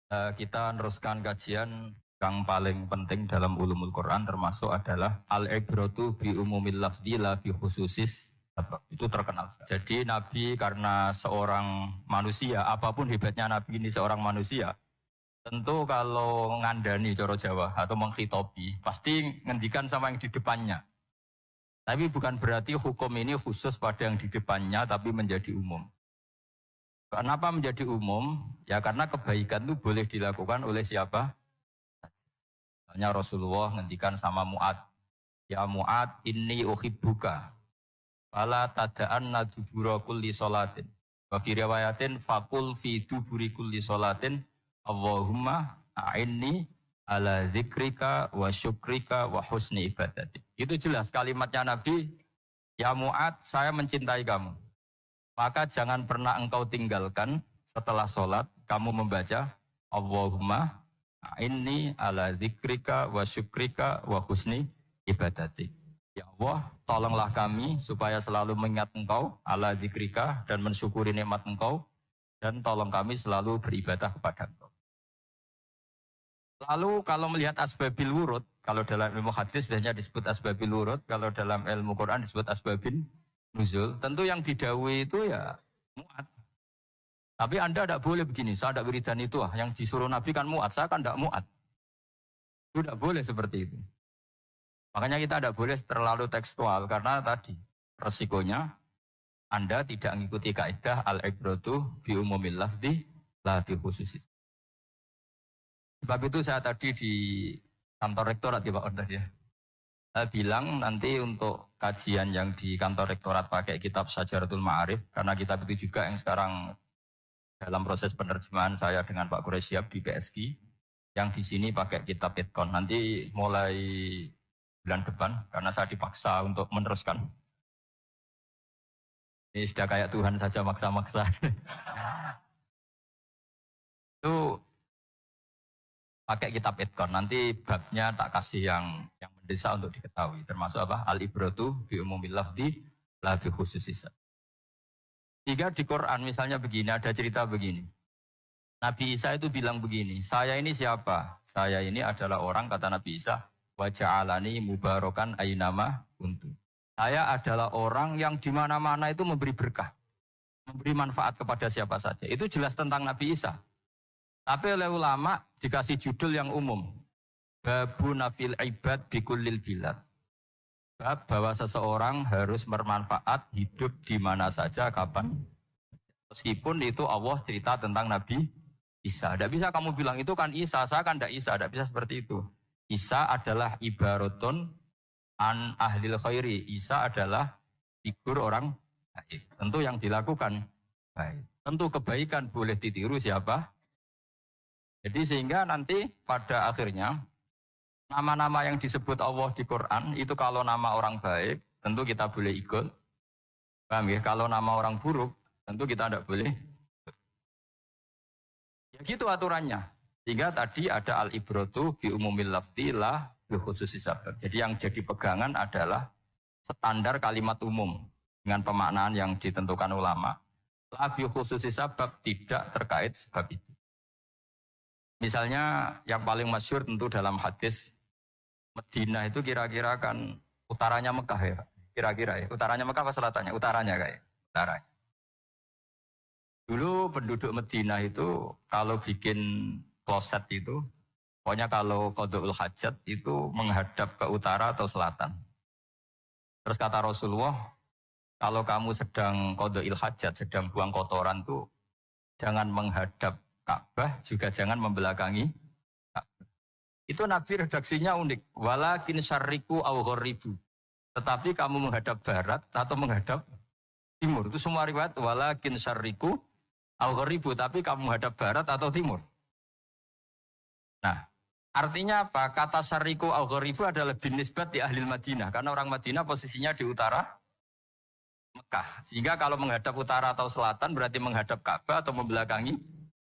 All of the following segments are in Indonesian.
Kita teruskan kajian yang paling penting dalam ulumul Quran termasuk adalah al-ibratu bi umumil lafzi la bi khususis sabab. Itu terkenal sekali. Jadi Nabi karena seorang manusia, apapun hebatnya Nabi ini seorang manusia, tentu kalau ngandani coro Jawa atau menghitopi pasti ngendikan sama yang di depannya. Tapi bukan berarti hukum ini khusus pada yang di depannya tapi menjadi umum. Kenapa menjadi umum? Ya karena kebaikan itu boleh dilakukan oleh siapa? Misalnya Rasulullah ngendikan sama Mu'ad, ya Mu'ad inni uhibbuka fala tada'anna dubura kulli sholatin wa fi riwayatin faqul fi duburi kulli sholatin Allahumma a'inni ala zikrika wa syukrika wa husni ibadati. Itu jelas kalimatnya Nabi, ya Mu'ad saya mencintai kamu, maka jangan pernah engkau tinggalkan setelah sholat kamu membaca Allahumma inni ala zikrika wa syukrika wa husni ibadati. Ya Allah, tolonglah kami supaya selalu mengingat engkau ala zikrika dan mensyukuri nikmat engkau, dan tolong kami selalu beribadah kepada engkau. Lalu kalau melihat asbabil wurud, kalau dalam ilmu hadis biasanya disebut asbabil wurud, kalau dalam ilmu Quran disebut asbabin nuzul, tentu yang didawai itu ya Mu'ad. Tapi Anda tidak boleh begini, saya tidak wiridan itu yang disuruh Nabi kan Mu'ad, saya kan tidak Mu'ad. Itu tidak boleh seperti itu. Makanya kita tidak boleh terlalu tekstual, karena tadi resikonya Anda tidak mengikuti kaidah al-ibratu bi umumil lafzi la bi khususis. Sebab itu saya tadi di kantor rektorat ya Pak Ordas ya. Saya bilang nanti untuk kajian yang di kantor rektorat pakai kitab Syajaratul Ma'arif, karena kitab itu juga yang sekarang dalam proses penerjemahan saya dengan Pak Quraisyab di PSG, yang di sini pakai kitab Itqon. Nanti mulai bulan depan, karena saya dipaksa untuk meneruskan. Ini sudah kayak Tuhan saja maksa-maksa. Itu pakai kitab Itqon, nanti babnya tak kasih yang mendesak untuk diketahui, termasuk apa? Al-ibratu bi umumil lafzi la bi khususis. Jika di Quran misalnya begini, ada cerita begini. Nabi Isa itu bilang begini, saya ini siapa? Saya ini adalah orang, kata Nabi Isa, wa ja'alani mubarakan aynama kuntu. Saya adalah orang yang di mana-mana itu memberi berkah, memberi manfaat kepada siapa saja. Itu jelas tentang Nabi Isa. Tapi oleh ulama dikasih judul yang umum. Babu nafil ibad bikullil bilad. Bab bahwa seseorang harus bermanfaat hidup di mana saja, kapan. Meskipun itu Allah cerita tentang Nabi Isa. Tidak bisa kamu bilang itu kan Isa, saya kan tidak Isa. Tidak bisa seperti itu. Isa adalah ibaratun an ahlil khairi. Isa adalah figur orang baik. Tentu yang dilakukan baik. Tentu kebaikan boleh ditiru siapa? Jadi sehingga nanti pada akhirnya nama-nama yang disebut Allah di Quran itu kalau nama orang baik tentu kita boleh ikut. Paham ya? Kalau nama orang buruk tentu kita tidak boleh. Ya gitu aturannya. Sehingga tadi ada al-ibratu bi umumil lafzi la bi khususis sabab. Jadi yang jadi pegangan adalah standar kalimat umum dengan pemaknaan yang ditentukan ulama. La bi khususis sabab, tidak terkait sebab itu. Misalnya yang paling masyhur tentu dalam hadis Madinah itu kira-kira kan utaranya Mekah ya. Kira-kira ya. Utaranya Mekah apa selatannya? Utaranya kayak. Utaranya. Dulu penduduk Madinah itu kalau bikin kloset itu, pokoknya kalau qada'ul hajat itu menghadap ke utara atau selatan. Terus kata Rasulullah, kalau kamu sedang qada'il hajat, sedang buang kotoran tuh jangan menghadap Ka'bah, juga jangan membelakangi Ka'bah. Itu Nabi redaksinya unik. Walakin syarriku au gharibu. Tetapi kamu menghadap barat atau menghadap timur. Itu semua riwayat walakin syarriku au gharibu, tapi kamu menghadap barat atau timur. Nah, artinya apa? Kata syarriku au gharibu adalah binisbat di ahli Madinah, karena orang Madinah posisinya di utara Mekah. Sehingga kalau menghadap utara atau selatan berarti menghadap Ka'bah atau membelakangi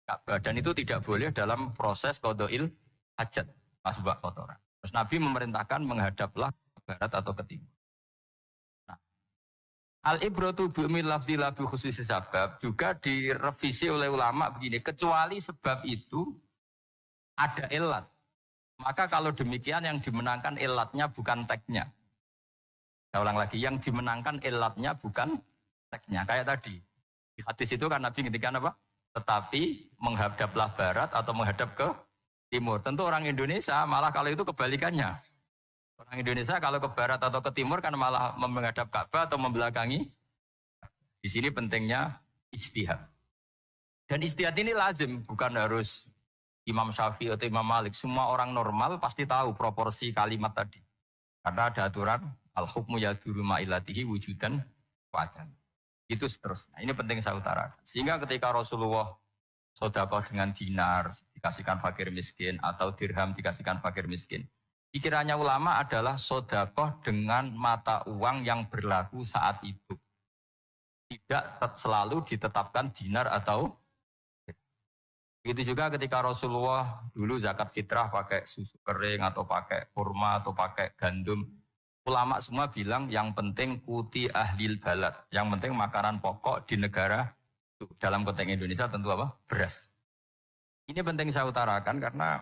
Ka'bah, dan itu tidak boleh dalam proses qada'il hajat, masbah kotoran. Terus Nabi memerintahkan menghadaplah ke barat atau ke timur. Nah, al-ibratu bi'umil lafzi la bi khususis sabab juga direvisi oleh ulama begini, kecuali sebab itu ada ilat. Maka kalau demikian yang dimenangkan ilatnya bukan teknya. Saya ulang lagi, yang dimenangkan ilatnya bukan teknya. Kayak tadi, di hadis itu kan Nabi ngendikan apa? Tetapi menghadaplah barat atau menghadap ke timur. Tentu orang Indonesia malah kalau itu kebalikannya. Orang Indonesia kalau ke barat atau ke timur kan malah menghadap Ka'bah atau membelakangi. Di sini pentingnya ijtihad. Dan ijtihad ini lazim, bukan harus Imam Syafi'i atau Imam Malik. Semua orang normal pasti tahu proporsi kalimat tadi. Karena ada aturan al-hukmu yaduru ma'ilatihi wujudan wajan. Itu seterusnya. Ini penting saya utarakan. Sehingga ketika Rasulullah sedekah dengan dinar dikasihkan fakir miskin atau dirham dikasihkan fakir miskin. Pikirannya ulama adalah sedekah dengan mata uang yang berlaku saat itu. Tidak selalu ditetapkan dinar atau begitu juga ketika Rasulullah dulu zakat fitrah pakai susu kering atau pakai kurma atau pakai gandum. Ulama semua bilang yang penting kuti ahlil balad. Yang penting makanan pokok di negara itu. Dalam konteks Indonesia tentu apa? Beras. Ini penting saya utarakan karena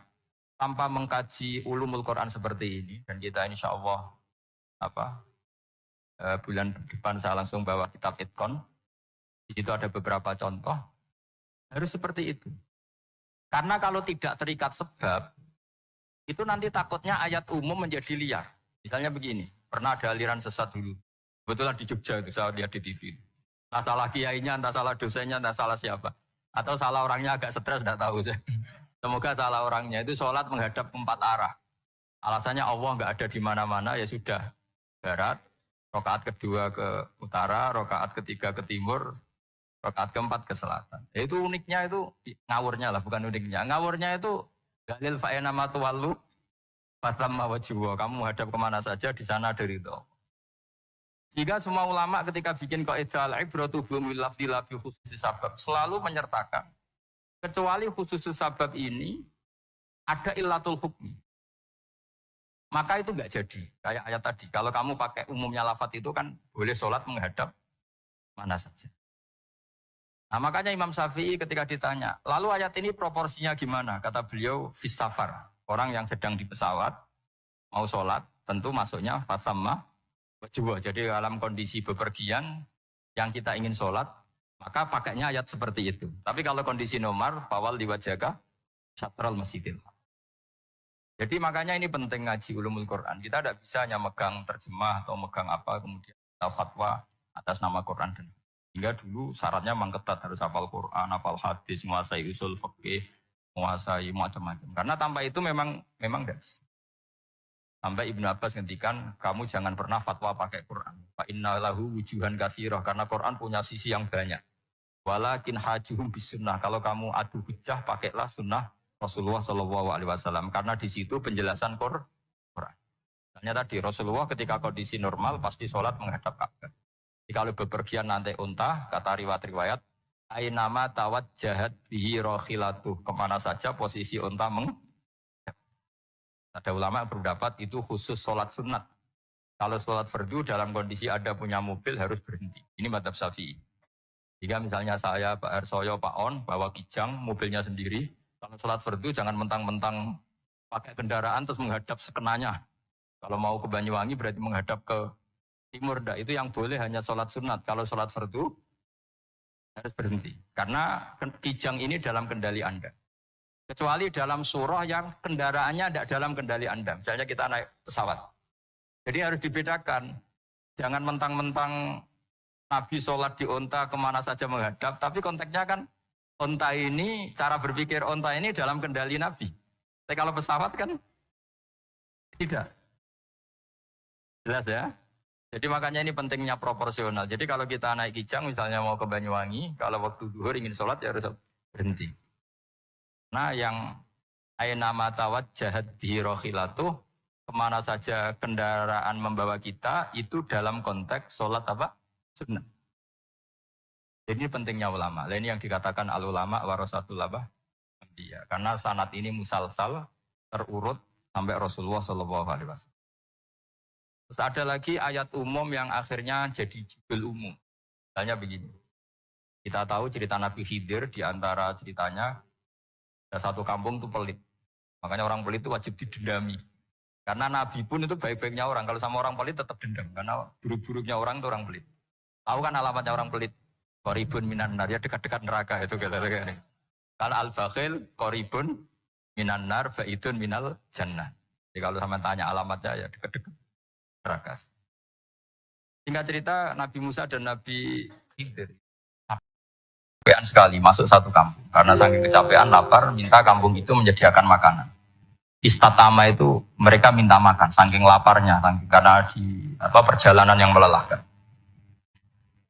tanpa mengkaji ulumul Quran seperti ini. Dan kita insya Allah bulan depan saya langsung bawa kitab Itkon. Di situ ada beberapa contoh. Harus seperti itu. Karena kalau tidak terikat sebab, itu nanti takutnya ayat umum menjadi liar. Misalnya begini, pernah ada aliran sesat dulu. Kebetulan di Jogja itu saya lihat di TV. Entah salah kiainya, entah salah dosennya, entah salah siapa. Atau salah orangnya agak stres, tidak tahu saya. Semoga salah orangnya itu sholat menghadap ke 4 arah. Alasannya Allah nggak ada di mana-mana, ya sudah. Barat, rakaat kedua ke utara, rakaat ketiga ke timur, rakaat keempat ke selatan. Itu uniknya itu ngawurnya lah, bukan uniknya. Ngawurnya itu dalil fa'ina matuwallu fatamma wajhuwa. Kamu hadap kemana saja di sana dari itu. Sehingga semua ulama ketika bikin kaidah al-ibratu bil lafzi la bi khususi sabab selalu menyertakan kecuali khusus sabab ini ada illatul hukmi. Maka itu enggak jadi. Kayak ayat tadi, kalau kamu pakai umumnya lafaz itu kan boleh sholat menghadap mana saja. Nah makanya Imam Syafi'i ketika ditanya, lalu ayat ini proporsinya gimana? Kata beliau, fis safar. Orang yang sedang di pesawat, mau sholat, tentu masuknya fatamma wajwa. Jadi dalam kondisi bepergian, yang kita ingin sholat, maka pakainya ayat seperti itu. Tapi kalau kondisi nomor, fawal diwajaka, syatral masjidil. Jadi makanya ini penting ngaji ulumul Quran. Kita tidak bisa hanya megang terjemah atau megang apa, kemudian kita fatwa atas nama Quran dan hingga dulu syaratnya memang ketat, harus hafal Quran, hafal hadis, menguasai usul fikih, menguasai macam-macam. Karena tanpa itu memang tidak bisa. Sampai Ibnu Abbas ngendikan, kamu jangan pernah fatwa pakai Quran. Fa inna lahu wujuhan katsirah, karena Quran punya sisi yang banyak. Walakin hajuhum bisunnah. Kalau kamu adu hujjah, pakailah sunnah Rasulullah SAW. Karena di situ penjelasan Quran. Misalnya tadi Rasulullah ketika kondisi normal pasti sholat menghadap Ka'bah. Jadi kalau bepergian nanti unta, kata riwayat-riwayat, ainama tawajjahat bihi rokhilatuh. Kemana saja posisi unta ada ulama berpendapat itu khusus sholat sunat. Kalau sholat fardu dalam kondisi ada punya mobil harus berhenti. Ini madzhab Syafi'i. Jika misalnya saya, Pak Ersoyo, Pak On, bawa kijang, mobilnya sendiri. Kalau sholat fardu jangan mentang-mentang pakai kendaraan terus menghadap sekenanya. Kalau mau ke Banyuwangi berarti menghadap ke timur, itu yang boleh hanya sholat sunat. Kalau sholat fardu harus berhenti. Karena kijang ini dalam kendali Anda. Kecuali dalam surah yang kendaraannya tidak dalam kendali Anda. Misalnya kita naik pesawat. Jadi harus dibedakan. Jangan mentang-mentang Nabi sholat di unta kemana saja menghadap. Tapi konteksnya kan unta ini, cara berpikir unta ini dalam kendali Nabi. Tapi kalau pesawat kan tidak. Jelas ya? Jadi makanya ini pentingnya proporsional. Jadi kalau kita naik kijang misalnya mau ke Banyuwangi, kalau waktu duhur ingin sholat ya harus berhenti. Nah yang ainama tawajjahat bihi rokhilatuh, kemana saja kendaraan membawa kita, itu dalam konteks sholat apa? Sunnah. Jadi ini pentingnya ulama. Ini yang dikatakan al-ulama warasatul anbiya. Karena sanad ini musalsal, terurut sampai Rasulullah SAW. Terus ada lagi ayat umum yang akhirnya jadi judul umum. Misalnya begini. Kita tahu cerita Nabi Khidir, di antara ceritanya ada satu kampung itu pelit. Makanya orang pelit itu wajib didendami. Karena Nabi pun itu baik-baiknya orang. Kalau sama orang pelit tetap dendam. Karena buruk-buruknya orang itu orang pelit. Tahu kan alamatnya orang pelit? Qoribun minan nar, ya dekat-dekat neraka itu kata-kata. Kalau al-bakhil qoribun minan nar, ba'idun minal jannah. Jadi kalau sama tanya alamatnya ya dekat-dekat neraka. Singkat cerita Nabi Musa dan Nabi Khidir kecapean sekali masuk satu kampung. Karena saking kecapean lapar minta kampung itu menyediakan makanan. Istatama itu mereka minta makan saking laparnya, karena di perjalanan yang melelahkan.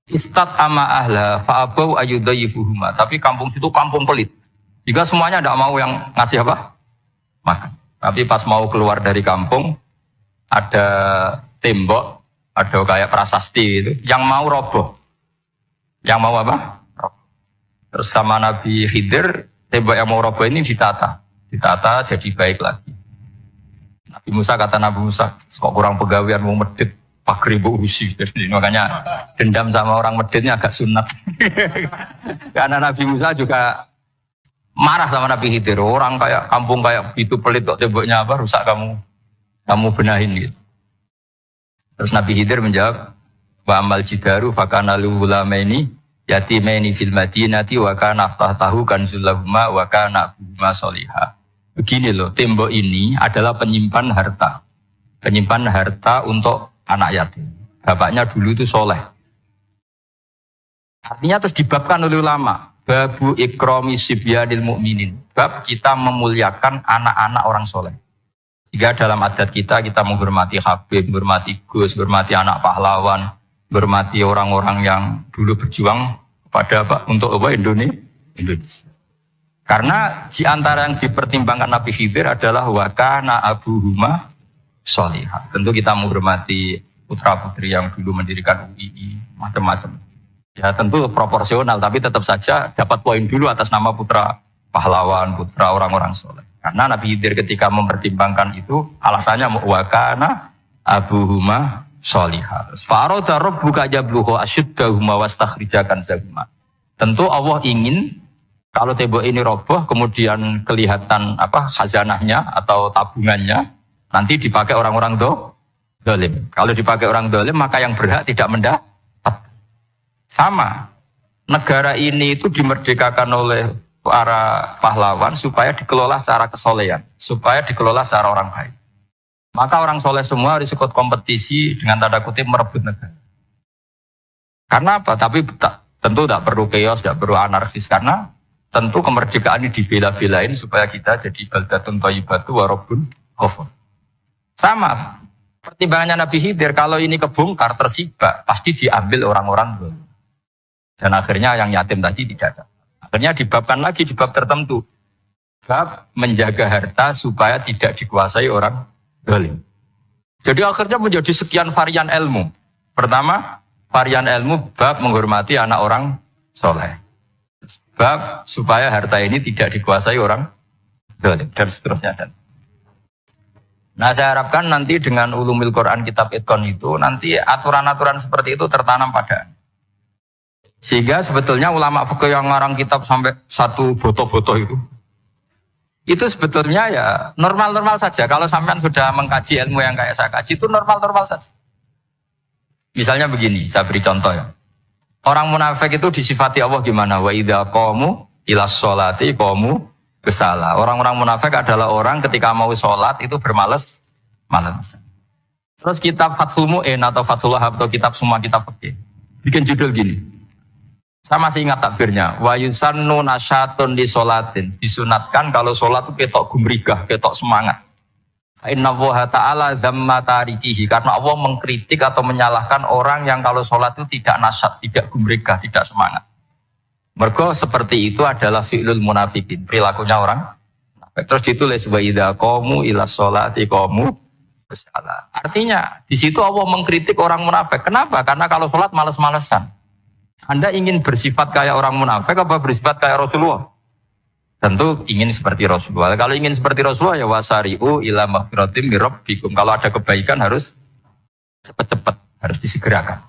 Istatama ahla fa'abau ayyudayifuhuma. Tapi kampung situ kampung pelit. Jika semuanya tidak mau yang ngasih apa? Makan. Tapi pas mau keluar dari kampung ada tembok, ada kayak prasasti itu, yang mau roboh. Yang mau apa? Roboh. Terus sama Nabi Khidir, tembok yang mau roboh ini ditata jadi baik lagi. Nabi Musa kata Nabi Musa, kok kurang pegawaian mau medit, pakai ribu usi. Jadi makanya dendam sama orang meditnya agak sunat. Karena Nabi Musa juga marah sama Nabi Khidir. Orang kayak kampung kayak itu pelit kok temboknya apa rusak kamu benahin gitu. Terus Nabi Khidir menjawab, wa amal jidaru fakana lulamaini yatimaini fil madinati wa kana tahtahu kanzul lahuma wa kana abuhuma sholihah. Begini loh, tembok ini adalah penyimpan harta. Penyimpan harta untuk anak yatim. Bapaknya dulu itu soleh. Artinya terus dibabkan oleh ulama. Babu ikrami sibyanil mu'minin. Bab kita memuliakan anak-anak orang soleh. Jika dalam adat kita menghormati Habib, menghormati Gus, menghormati anak pahlawan, menghormati orang-orang yang dulu berjuang pada untuk Indonesia. Karena di antara yang dipertimbangkan Nabi Khidir adalah wakana abuhuma sholihah. Tentu kita menghormati putra-putri yang dulu mendirikan UII, macam-macam. Ya tentu proporsional, tapi tetap saja dapat poin dulu atas nama putra pahlawan, putra orang-orang soleh. Karena Nabi Khidir ketika mempertimbangkan itu, alasannya wakana abuhuma sholihah. Faroda rabbuka jabluhu ashuddahuma wastakhrijakan zahuma. Tentu Allah ingin kalau tembok ini roboh, kemudian kelihatan khazanahnya atau tabungannya, nanti dipakai orang-orang dolim. Kalau dipakai orang dolim, maka yang berhak tidak mendapat. Sama, negara ini itu dimerdekakan oleh para pahlawan supaya dikelola secara kesolehan, supaya dikelola secara orang baik. Maka orang soleh semua harus ikut kompetisi dengan tanda kutip merebut negara. Karena apa? Tapi tentu tidak perlu chaos, tidak perlu anarkis, karena tentu kemerdekaan ini dibela-belain supaya kita jadi baldatun thayyibatu wa rabbun ghafur. Sama, pertimbangannya Nabi Khidir, kalau ini kebongkar, tersibak, pasti diambil orang-orang dolim. Dan akhirnya yang yatim tadi tidak ada. Akhirnya dibabkan lagi di bab tertentu. Bab menjaga harta supaya tidak dikuasai orang dolim. Jadi akhirnya menjadi sekian varian ilmu. Pertama, varian ilmu bab menghormati anak orang soleh. Bab supaya harta ini tidak dikuasai orang dolim. Dan seterusnya. Nah saya harapkan nanti dengan ulumul Quran kitab Itqan itu, nanti aturan-aturan seperti itu tertanam pada. Sehingga sebetulnya ulama fikih yang ngarang kitab sampai satu boto-boto itu sebetulnya ya normal-normal saja. Kalau sampean sudah mengkaji ilmu yang kayak saya kaji, itu normal-normal saja. Misalnya begini, saya beri contoh ya. Orang munafik itu disifati Allah gimana? Wa idza qamu ilas sholati qamu kusala. Orang-orang munafik adalah orang ketika mau sholat itu bermalas. Terus kitab Fathul Mu'in atau Fathul Wahab atau kitab semua kitab fikih bikin judul gini. Saya masih ingat takbirnya. Wa yusannu nasyatun li sholatin. Disunatkan kalau sholat itu ketok gumrigah, ketok semangat. Inna Allaha ta'ala dhamma tarikihi. Karena Allah mengkritik atau menyalahkan orang yang kalau sholat itu tidak nasyat, tidak gumrigah, tidak semangat. Mergo seperti itu adalah fi'lul munafikin. Perilakunya orang. Terus ditulis wa idza qamu ila sholati qamu kusala. Artinya di situ Allah mengkritik orang munafik. Kenapa? Karena kalau sholat malas-malesan. Anda ingin bersifat kayak orang munafik apa bersifat kayak Rasulullah? Tentu ingin seperti Rasulullah. Kalau ingin seperti Rasulullah ya wasari'u ila maghfiratim mir rabbikum. Kalau ada kebaikan harus cepat-cepat, harus disegerakan.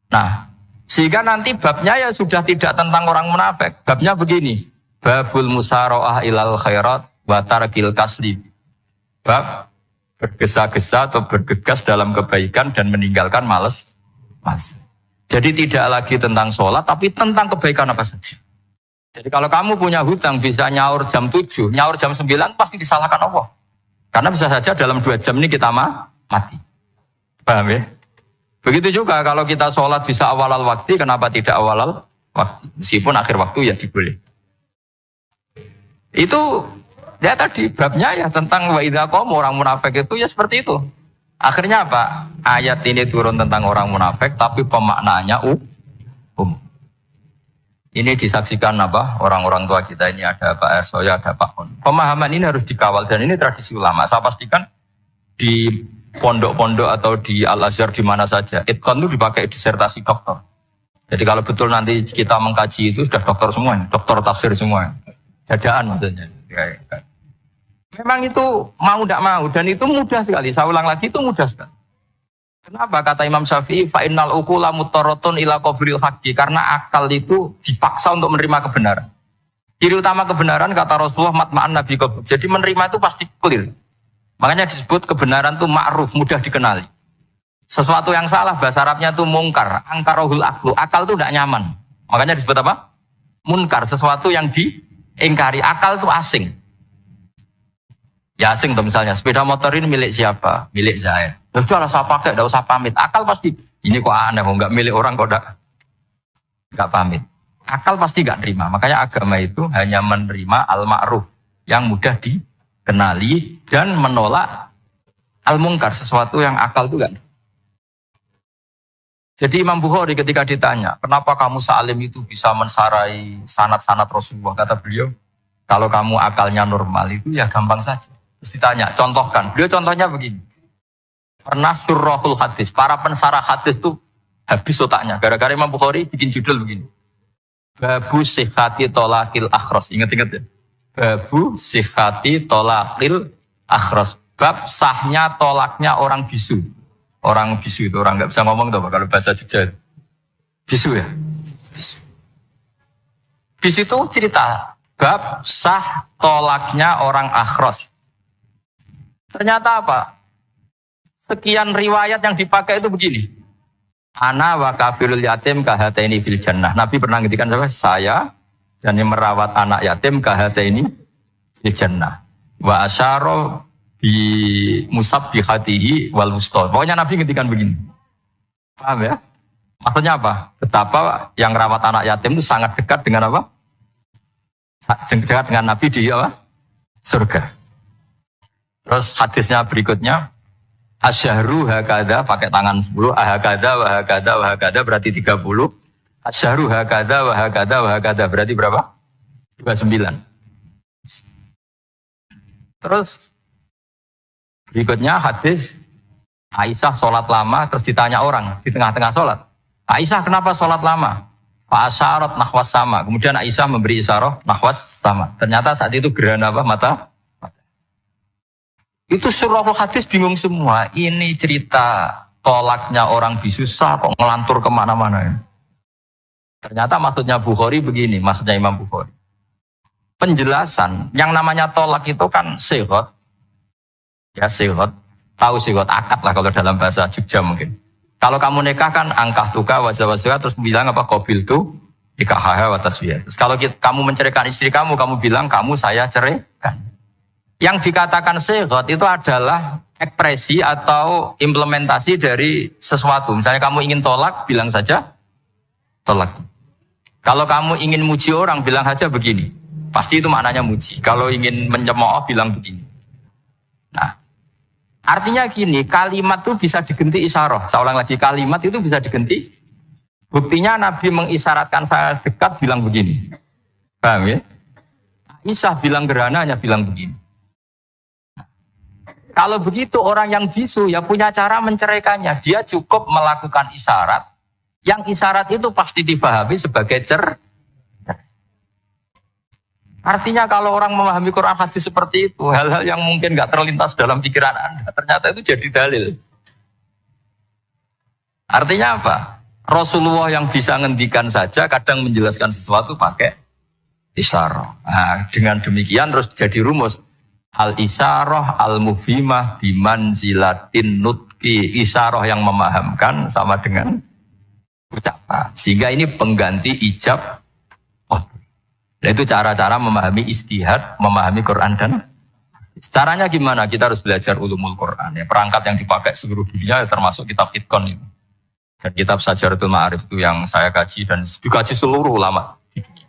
Nah, sehingga nanti babnya ya sudah tidak tentang orang munafik. Babnya begini, babul musara'ah ilal khairat wa tarkil kasli. Bab bergesa-gesa atau bergegas dalam kebaikan dan meninggalkan malas. Jadi tidak lagi tentang sholat, tapi tentang kebaikan apa saja. Jadi kalau kamu punya hutang bisa nyaur jam 7, nyaur jam 9 pasti disalahkan Allah. Karena bisa saja dalam 2 jam ini kita mati. Paham ya? Begitu juga kalau kita sholat bisa awal waktu, kenapa tidak awal waktu? Meskipun akhir waktu ya diboleh. Itu ya tadi babnya ya tentang wa idza qaum, orang munafik itu ya seperti itu. Akhirnya apa? Ayat ini turun tentang orang munafik, tapi pemaknaannya Ini disaksikan apa? Orang-orang tua kita ini ada Pak Ersoya, ada Pak Hon. Pemahaman ini harus dikawal dan ini tradisi ulama. Saya pastikan di pondok-pondok atau di Al-Azhar di mana saja, Itqan itu dipakai disertasi doktor. Jadi kalau betul nanti kita mengkaji itu sudah doktor semua, doktor tafsir semua. Dadaan maksudnya. Memang itu mau tidak mau dan itu mudah sekali. Saya ulang lagi itu mudah sekali. Kenapa kata Imam Syafi'i fa innal uqula muttaratun ila qabril haqqi, karena akal itu dipaksa untuk menerima kebenaran. Ciri utama kebenaran kata Rasulullah matma'an nabi qabr. Jadi menerima itu pasti clear. Makanya disebut kebenaran itu ma'ruf, mudah dikenali. Sesuatu yang salah bahasa Arabnya itu mungkar, angkarohul aklu. Akal itu tidak nyaman. Makanya disebut apa? Munkar, sesuatu yang diingkari. Akal itu asing. Ya asing tuh misalnya, sepeda motor ini milik siapa? Milik Zaid. Terus itu harus saya pakai, tidak usah pamit. Akal pasti, ini kok aneh, nggak milik orang kok nggak pamit. Akal pasti nggak terima. Makanya agama itu hanya menerima al-ma'ruf, yang mudah dikenali dan menolak al-mungkar, sesuatu yang akal itu nggak. Jadi Imam Bukhari ketika ditanya, kenapa kamu salim itu bisa mensarai sanad-sanad Rasulullah? Kata beliau, kalau kamu akalnya normal itu ya gampang saja. Terus ditanya, contohkan. Beliau contohnya begini. Pernah surahul hadis, para pensarah hadis itu habis otaknya. Gara-gara Imam Bukhari bikin judul begini. Babu sihhati tolakil akhros. Ingat-ingat ya. Babu sihhati tolakil akhros. Bab sahnya tolaknya orang bisu. Orang bisu itu orang nggak bisa ngomong tuh kalau bahasa Jogja. Bisu ya. Bisu itu cerita bab sah tolaknya orang akhros. Ternyata apa? Sekian riwayat yang dipakai itu begini. Ana wa kafilul yatim kahataini fil jannah. Nabi pernah ngendikan saya dan yang merawat anak yatim kahataini fil jannah. Wa asyara bi musabbihatihi wal wusta. Pokoknya Nabi ngendikan begini. Paham ya? Maksudnya apa? Betapa yang rawat anak yatim itu sangat dekat dengan apa? Dekat dengan Nabi di apa? Surga. Terus hadisnya berikutnya, asyahru hakada pakai tangan 10, ahakada wahakada wahakada berarti 30. Asyahru hakada wahakada wahakada berarti berapa? 29. Terus berikutnya hadis Aisyah sholat lama, terus ditanya orang di tengah-tengah sholat. Aisyah kenapa sholat lama? Pak asyarat nahwas sama. Kemudian Aisyah memberi isyarah nahwas sama. Ternyata saat itu gerhana apa? Mata. Itu surahul hadis bingung semua. Ini cerita tolaknya orang bisusah kok ngelantur kemana-mana ya. Ternyata maksudnya Bukhari begini, maksudnya Imam Bukhari. Penjelasan, yang namanya tolak itu kan sighot. Ya sighot, tahu sighot, akad lah kalau dalam bahasa Jogja mungkin. Kalau kamu nikah kan angkah tuka wajah-wajah terus bilang apa qabil tu nikahaha wa taswiyah. Terus kalau kamu menceraikan istri kamu bilang kamu saya ceraikan. Yang dikatakan sighot itu adalah ekspresi atau implementasi dari sesuatu. Misalnya kamu ingin tolak, bilang saja tolak. Kalau kamu ingin muji orang, bilang saja begini. Pasti itu maknanya muji. Kalau ingin mencemooh, bilang begini. Nah, artinya gini, kalimat itu bisa diganti isyarah. Saya ulang lagi, kalimat itu bisa diganti. Buktinya Nabi mengisyaratkan saya dekat, bilang begini. Paham ya? Aisyah bilang gerhana, hanya bilang begini. Kalau begitu orang yang bisu ya punya cara menceraikannya. Dia cukup melakukan isyarat. Yang isyarat itu pasti dipahami sebagai cerai. Artinya kalau orang memahami Quran hadis seperti itu, hal-hal yang mungkin nggak terlintas dalam pikiran Anda, ternyata itu jadi dalil. Artinya apa? Rasulullah yang bisa ngendikan saja kadang menjelaskan sesuatu pakai isyarat. Nah, dengan demikian terus jadi rumus. Al-isyarah al-mufhimah bimanzilatin nutqi. Isyarah yang memahamkan sama dengan ucapan. Sehingga ini pengganti ijab. Nah, itu cara-cara memahami istihad, memahami Quran dan caranya gimana? Kita harus belajar ulumul Quran. Ya, perangkat yang dipakai seluruh dunia termasuk kitab Itqan itu. Dan kitab Sajaratul Ma'arif itu yang saya kaji dan dikaji seluruh ulama di dunia.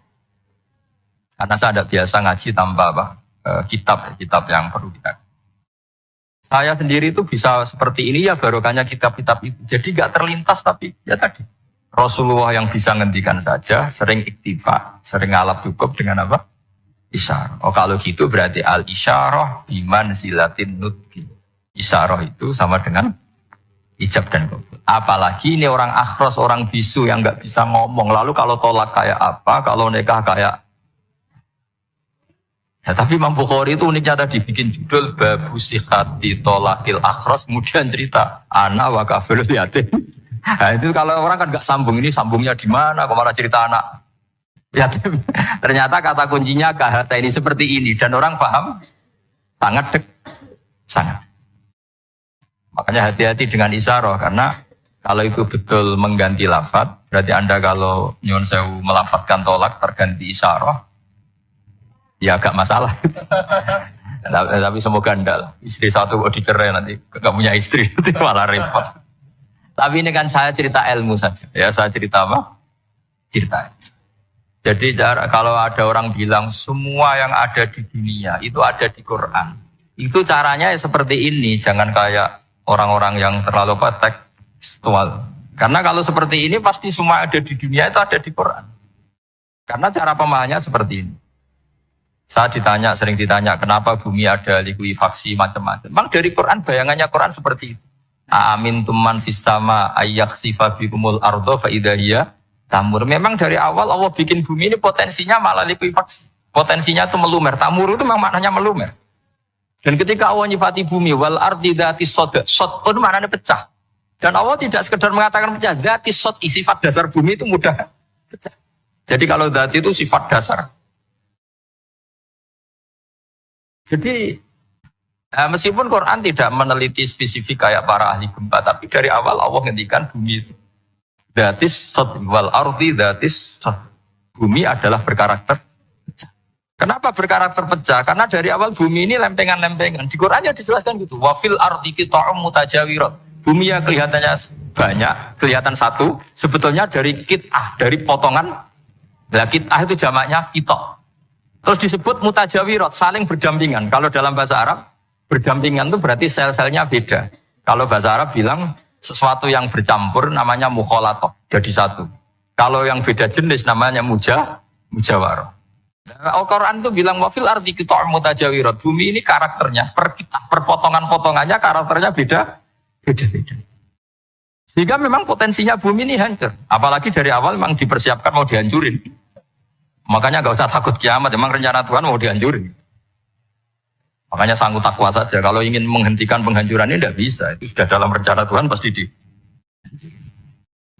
Karena saya tidak biasa ngaji tanpa kitab yang perlu kita. Saya sendiri itu bisa seperti ini ya barokahnya kitab-kitab itu. Jadi gak terlintas tapi ya tadi. Rasulullah yang bisa ngendikan saja, sering iktifa, sering ngalap cukup dengan apa? Isyarah. Oh kalau gitu berarti al-isyarah biman silatin nutki. Isyarah itu sama dengan ijab dan qabul. Apalagi ini orang akhros, orang bisu yang nggak bisa ngomong. Lalu kalau tolak kayak apa, kalau nikah kayak... Ya, tapi Imam Bukhari itu uniknya tadi bikin judul Babu Sihati Tolakil Akhros, kemudian cerita anak wa kafirul yatim. Nah itu kalau orang kan nggak sambung, ini sambungnya di mana? Kok malah cerita anak yatim? Ternyata kata kuncinya kahata ini seperti ini dan orang paham sangat sangat. Makanya hati-hati dengan isyarah karena kalau itu betul mengganti lafaz, berarti Anda kalau nyuwun sewu melafadzkan tolak terganti isyarah, ya agak masalah. Tapi semoga enggak lah. Istri satu kok dicerai nanti nggak punya istri, nanti malah repot. Tapi ini kan saya cerita ilmu saja. Ya saya cerita apa? Cerita. Jadi kalau ada orang bilang semua yang ada di dunia itu ada di Quran. Itu caranya seperti ini. Jangan kayak orang-orang yang terlalu tekstual. Karena kalau seperti ini pasti semua ada di dunia itu ada di Quran. Karena cara pemahamannya seperti ini. Saya sering ditanya kenapa bumi ada likuifaksi macam-macam. Memang dari Quran bayangannya Quran seperti itu. Amin tuman fis sama ayyaksifa bikumul ardo fa idahiyya tamur. Memang dari awal Allah bikin bumi ini potensinya malah likuifaksi. Potensinya itu melumer. Tamur itu memang maknanya melumer. Dan ketika Allah nyifati bumi wal ardi dzatis sod, sod itu maknanya pecah. Dan Allah tidak sekedar mengatakan pecah, dzatis sod sifat dasar bumi itu mudah pecah. Jadi kalau dzat itu sifat dasar. Jadi meskipun Quran tidak meneliti spesifik kayak para ahli gempa, tapi dari awal Allah ngendikan bumi itu dzatis sod wal ardi dzatis sod. Bumi adalah berkarakter pecah. Kenapa berkarakter pecah? Karena dari awal bumi ini lempengan-lempengan. Di Quran ya dijelaskan gitu. Wa fil ardi qita'um mutajawirat. Bumi yang kelihatannya banyak, kelihatan satu, sebetulnya dari qit'ah, dari potongan. Lah qit'ah itu jamaknya qita'. Terus disebut mutajawirat, saling berdampingan. Kalau dalam bahasa Arab berdampingan itu berarti sel-selnya beda. Kalau bahasa Arab bilang sesuatu yang bercampur namanya mukhalatoh, jadi satu. Kalau yang beda jenis namanya mujawarah. Al-Quran itu bilang wafil ardi qita'um mutajawirat. Bumi ini karakternya per potongan-potongannya karakternya beda-beda. Sehingga memang potensinya bumi ini hancur. Apalagi dari awal memang dipersiapkan mau dihancurin. Makanya gak usah takut kiamat, memang rencana Tuhan mau dihancurin. Makanya sanggup takwa saja. Kalau ingin menghentikan penghancuran ini tidak bisa. Itu sudah dalam rencana Tuhan pasti di.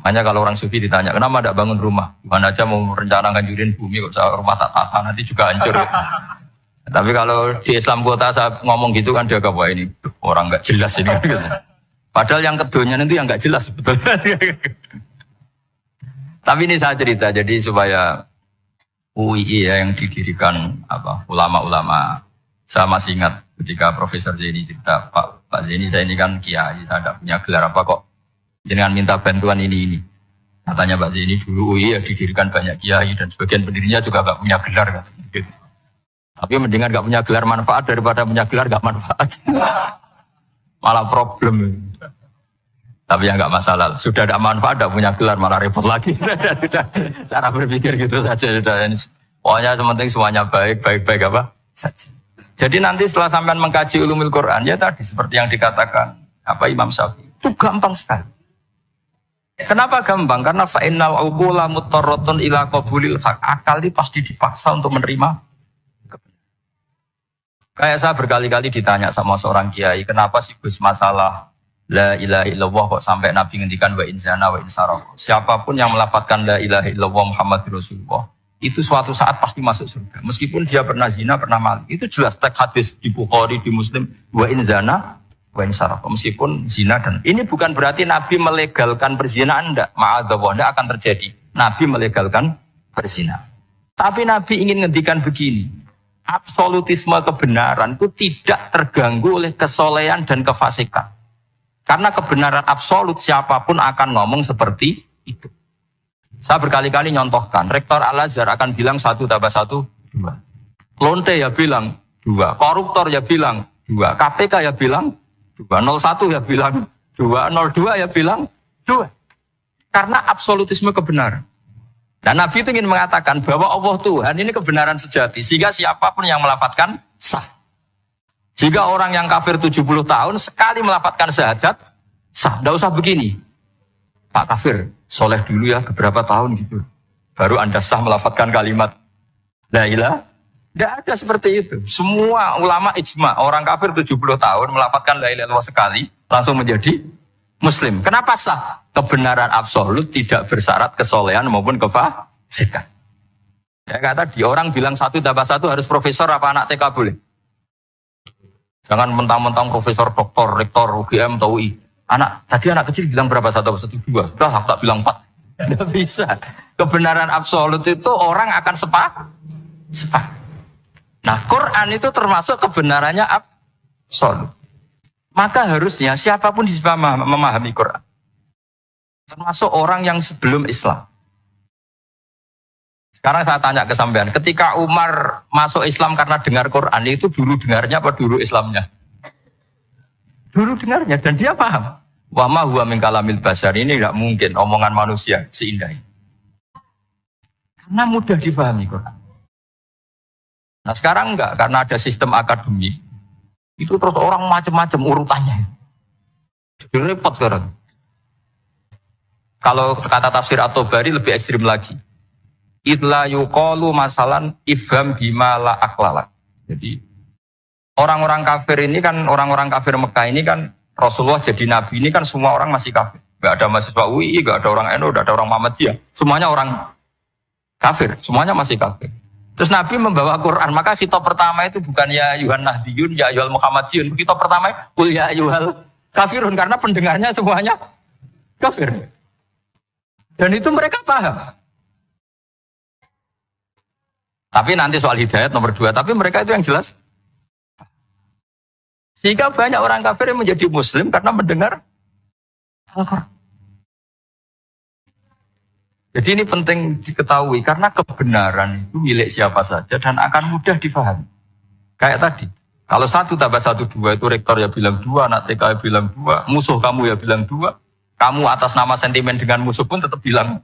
Makanya kalau orang sufi ditanya, kenapa tidak bangun rumah? Tuhan aja mau rencana ngancurin bumi, kok rumah tak tata nanti juga hancur. Tapi kalau di Islam kota saya ngomong gitu kan dia wah ini orang nggak jelas ini. Padahal yang keduanya itu yang nggak jelas sebetulnya. Tapi ini saya cerita jadi supaya UII ya yang didirikan ulama-ulama. Saya masih ingat ketika Profesor Zaini cerita, Pak Zaini saya ini kan kiai, saya tidak punya gelar apa kok. Jangan minta bantuan ini. Katanya Pak Zaini dulu UI ya didirikan banyak kiai dan sebagian pendirinya juga gak punya gelar kan. Gitu. Tapi mendingan gak punya gelar manfaat daripada punya gelar gak manfaat. Malah problem. Tapi ya gak masalah. Sudah ada manfaat, gak punya gelar malah repot lagi. Sudah cara berpikir gitu saja. Pokoknya sementing semuanya baik apa saja. Jadi nanti setelah sampean mengkaji ulumul Quran ya tadi seperti yang dikatakan Imam Syafi'i itu gampang sekali. Kenapa gampang? Karena fa'innal uqula mutarratun ila qabulil haq. Akal ini pasti dipaksa untuk menerima. Kayak saya berkali-kali ditanya sama seorang kiai, kenapa sih Gus masalah la ilaha illallah kok sampai Nabi ngendikan wa in zana wa in saraq. Siapapun yang melafadzkan la ilaha illallah Muhammadur Rasulullah itu suatu saat pasti masuk surga. Meskipun dia pernah zina, pernah maling. Itu jelas teks hadis di Bukhari, di Muslim. Wa in zana, wa in saraka. Meskipun zina dan ini bukan berarti Nabi melegalkan perzinahan, enggak. Ma'adzallah, enggak akan terjadi. Nabi melegalkan perzinahan. Tapi Nabi ingin ngendikan begini. Absolutisme kebenaran itu tidak terganggu oleh kesolehan dan kefasikan. Karena kebenaran absolut siapapun akan ngomong seperti itu. Saya berkali-kali nyontohkan, Rektor Al-Azhar akan bilang 1 tambah 1, 2. Lonte ya bilang 2, koruptor ya bilang 2, KPK ya bilang 2, 01 ya bilang 2, 02 ya bilang 2. Karena absolutisme kebenaran. Dan Nabi itu ingin mengatakan bahwa Allah Tuhan ini kebenaran sejati. Sehingga siapapun yang melafadzkan sah. Jika orang yang kafir 70 tahun sekali melafadzkan syahadat, sah. Tidak usah begini. Pak kafir, soleh dulu ya beberapa tahun gitu. Baru Anda sah melafadzkan kalimat la ilaha. Tidak ada seperti itu. Semua ulama ijma, orang kafir 70 tahun melafadzkan la ilaha illallah sekali, langsung menjadi Muslim. Kenapa sah? Kebenaran absolut tidak bersyarat kesolehan maupun kefasikan. Ya kata tadi, orang bilang 1 tambah 1 harus profesor apa anak TK boleh? Jangan mentang-mentang profesor, doktor, rektor, UGM, atau UI. Tadi anak kecil bilang berapa? 1 tambah 1, 2. Udah, aku tak bilang 4. Tidak bisa. Kebenaran absolut itu orang akan sepakat. Nah, Quran itu termasuk kebenarannya absolut. Maka harusnya siapapun bisa memahami Quran. Termasuk orang yang sebelum Islam. Sekarang saya tanya ke sampean, ketika Umar masuk Islam karena dengar Quran, itu dulu dengarnya apa dulu Islamnya? Dulu dengarnya, dan dia paham. Wa ma huwa min kalamil bashar, ini tidak mungkin omongan manusia seindah ini. Karena mudah dipahami Quran. Nah sekarang enggak, karena ada sistem akademik. Itu terus orang macam-macam urutannya. Jadi repot sekarang. Kalau kata tafsir At-Tabari lebih ekstrim lagi. Idla yuqalu masalan ifham bima la aklala. Jadi orang-orang kafir ini kan, orang-orang kafir Mekah ini kan Rasulullah jadi nabi ini kan semua orang masih kafir. Enggak ada mahasiswa UI, enggak ada orang NU, enggak ada orang Muhammadiyah. Semuanya orang kafir, semuanya masih kafir. Terus Nabi membawa Quran, maka kitab pertama itu bukan ya ayuhan nahdiyun, ya ayuhal muhammadiyun. Kitab pertama kul ya ayuhal kafirun, karena pendengarnya semuanya kafir. Dan itu mereka paham. Tapi nanti soal hidayat nomor 2, tapi mereka itu yang jelas. Sehingga banyak orang kafir yang menjadi muslim karena mendengar Al-Quran. Jadi ini penting diketahui karena kebenaran itu milik siapa saja dan akan mudah difahami. Kayak tadi, kalau 1 tambah 1, 2 itu rektor ya bilang 2, anak TK ya bilang 2, musuh kamu ya bilang 2, kamu atas nama sentimen dengan musuh pun tetap bilang.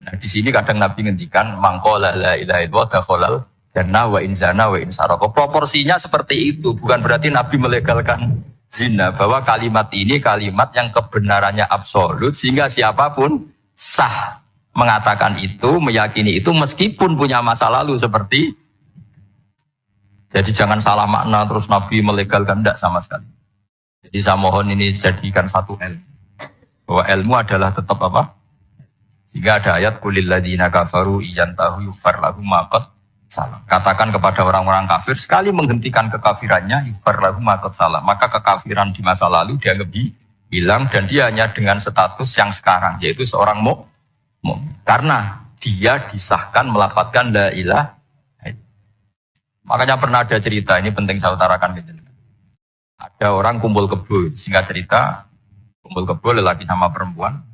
Nah di sini kadang Nabi ngendikan mangqala la ilaha illallah dakhalal jannah wa in zana wa in saraka. Proporsinya seperti itu, bukan berarti Nabi melegalkan zina, bahwa kalimat ini kalimat yang kebenarannya absolut sehingga siapapun sah mengatakan itu, meyakini itu meskipun punya masa lalu seperti. Jadi jangan salah makna terus Nabi melegalkan, tidak sama sekali. Jadi saya mohon ini dijadikan satu ilmu. Bahwa ilmu adalah tetap apa? Sehingga ada ayat qulil ladzina kafaru iyantahu yughfar lahum ma qad salam. Katakan kepada orang-orang kafir sekali menghentikan kekafirannya yughfar lahum ma qad salam. Maka kekafiran di masa lalu dianggap hilang dan dia hanya dengan status yang sekarang yaitu seorang karena dia disahkan melafadzkan la ilaha. Makanya pernah ada cerita, ini penting saya utarakan gitu. Ada orang kumpul kebo, singkat cerita, kumpul kebo lelaki sama perempuan.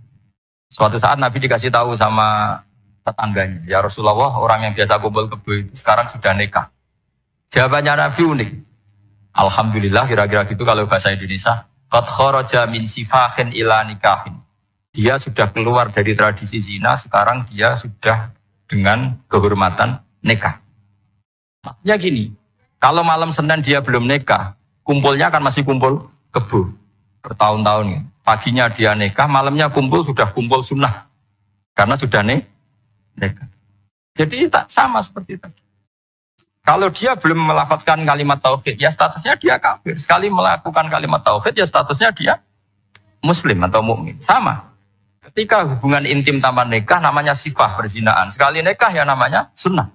Suatu saat Nabi dikasih tahu sama tetangganya, ya Rasulullah, orang yang biasa kumpul kebo itu sekarang sudah nikah. Jawabannya Nabi unik. Alhamdulillah, kira-kira gitu kalau bahasa Indonesia, qad kharaja min sifahin ila nikahin. Dia sudah keluar dari tradisi zina, sekarang dia sudah dengan kehormatan nikah. Maksudnya gini, kalau malam Senin dia belum nikah, kumpulnya akan masih kumpul kebo bertahun-tahun. Paginya dia nikah, malamnya kumpul sudah kumpul sunnah karena sudah nikah. Jadi tak sama seperti tadi. Kalau dia belum melafadzkan kalimat tauhid, ya statusnya dia kafir. Sekali melakukan kalimat tauhid, ya statusnya dia muslim atau mukmin. Sama. Ketika hubungan intim tanpa nikah namanya sifah perzinaan. Sekali nikah ya namanya sunnah.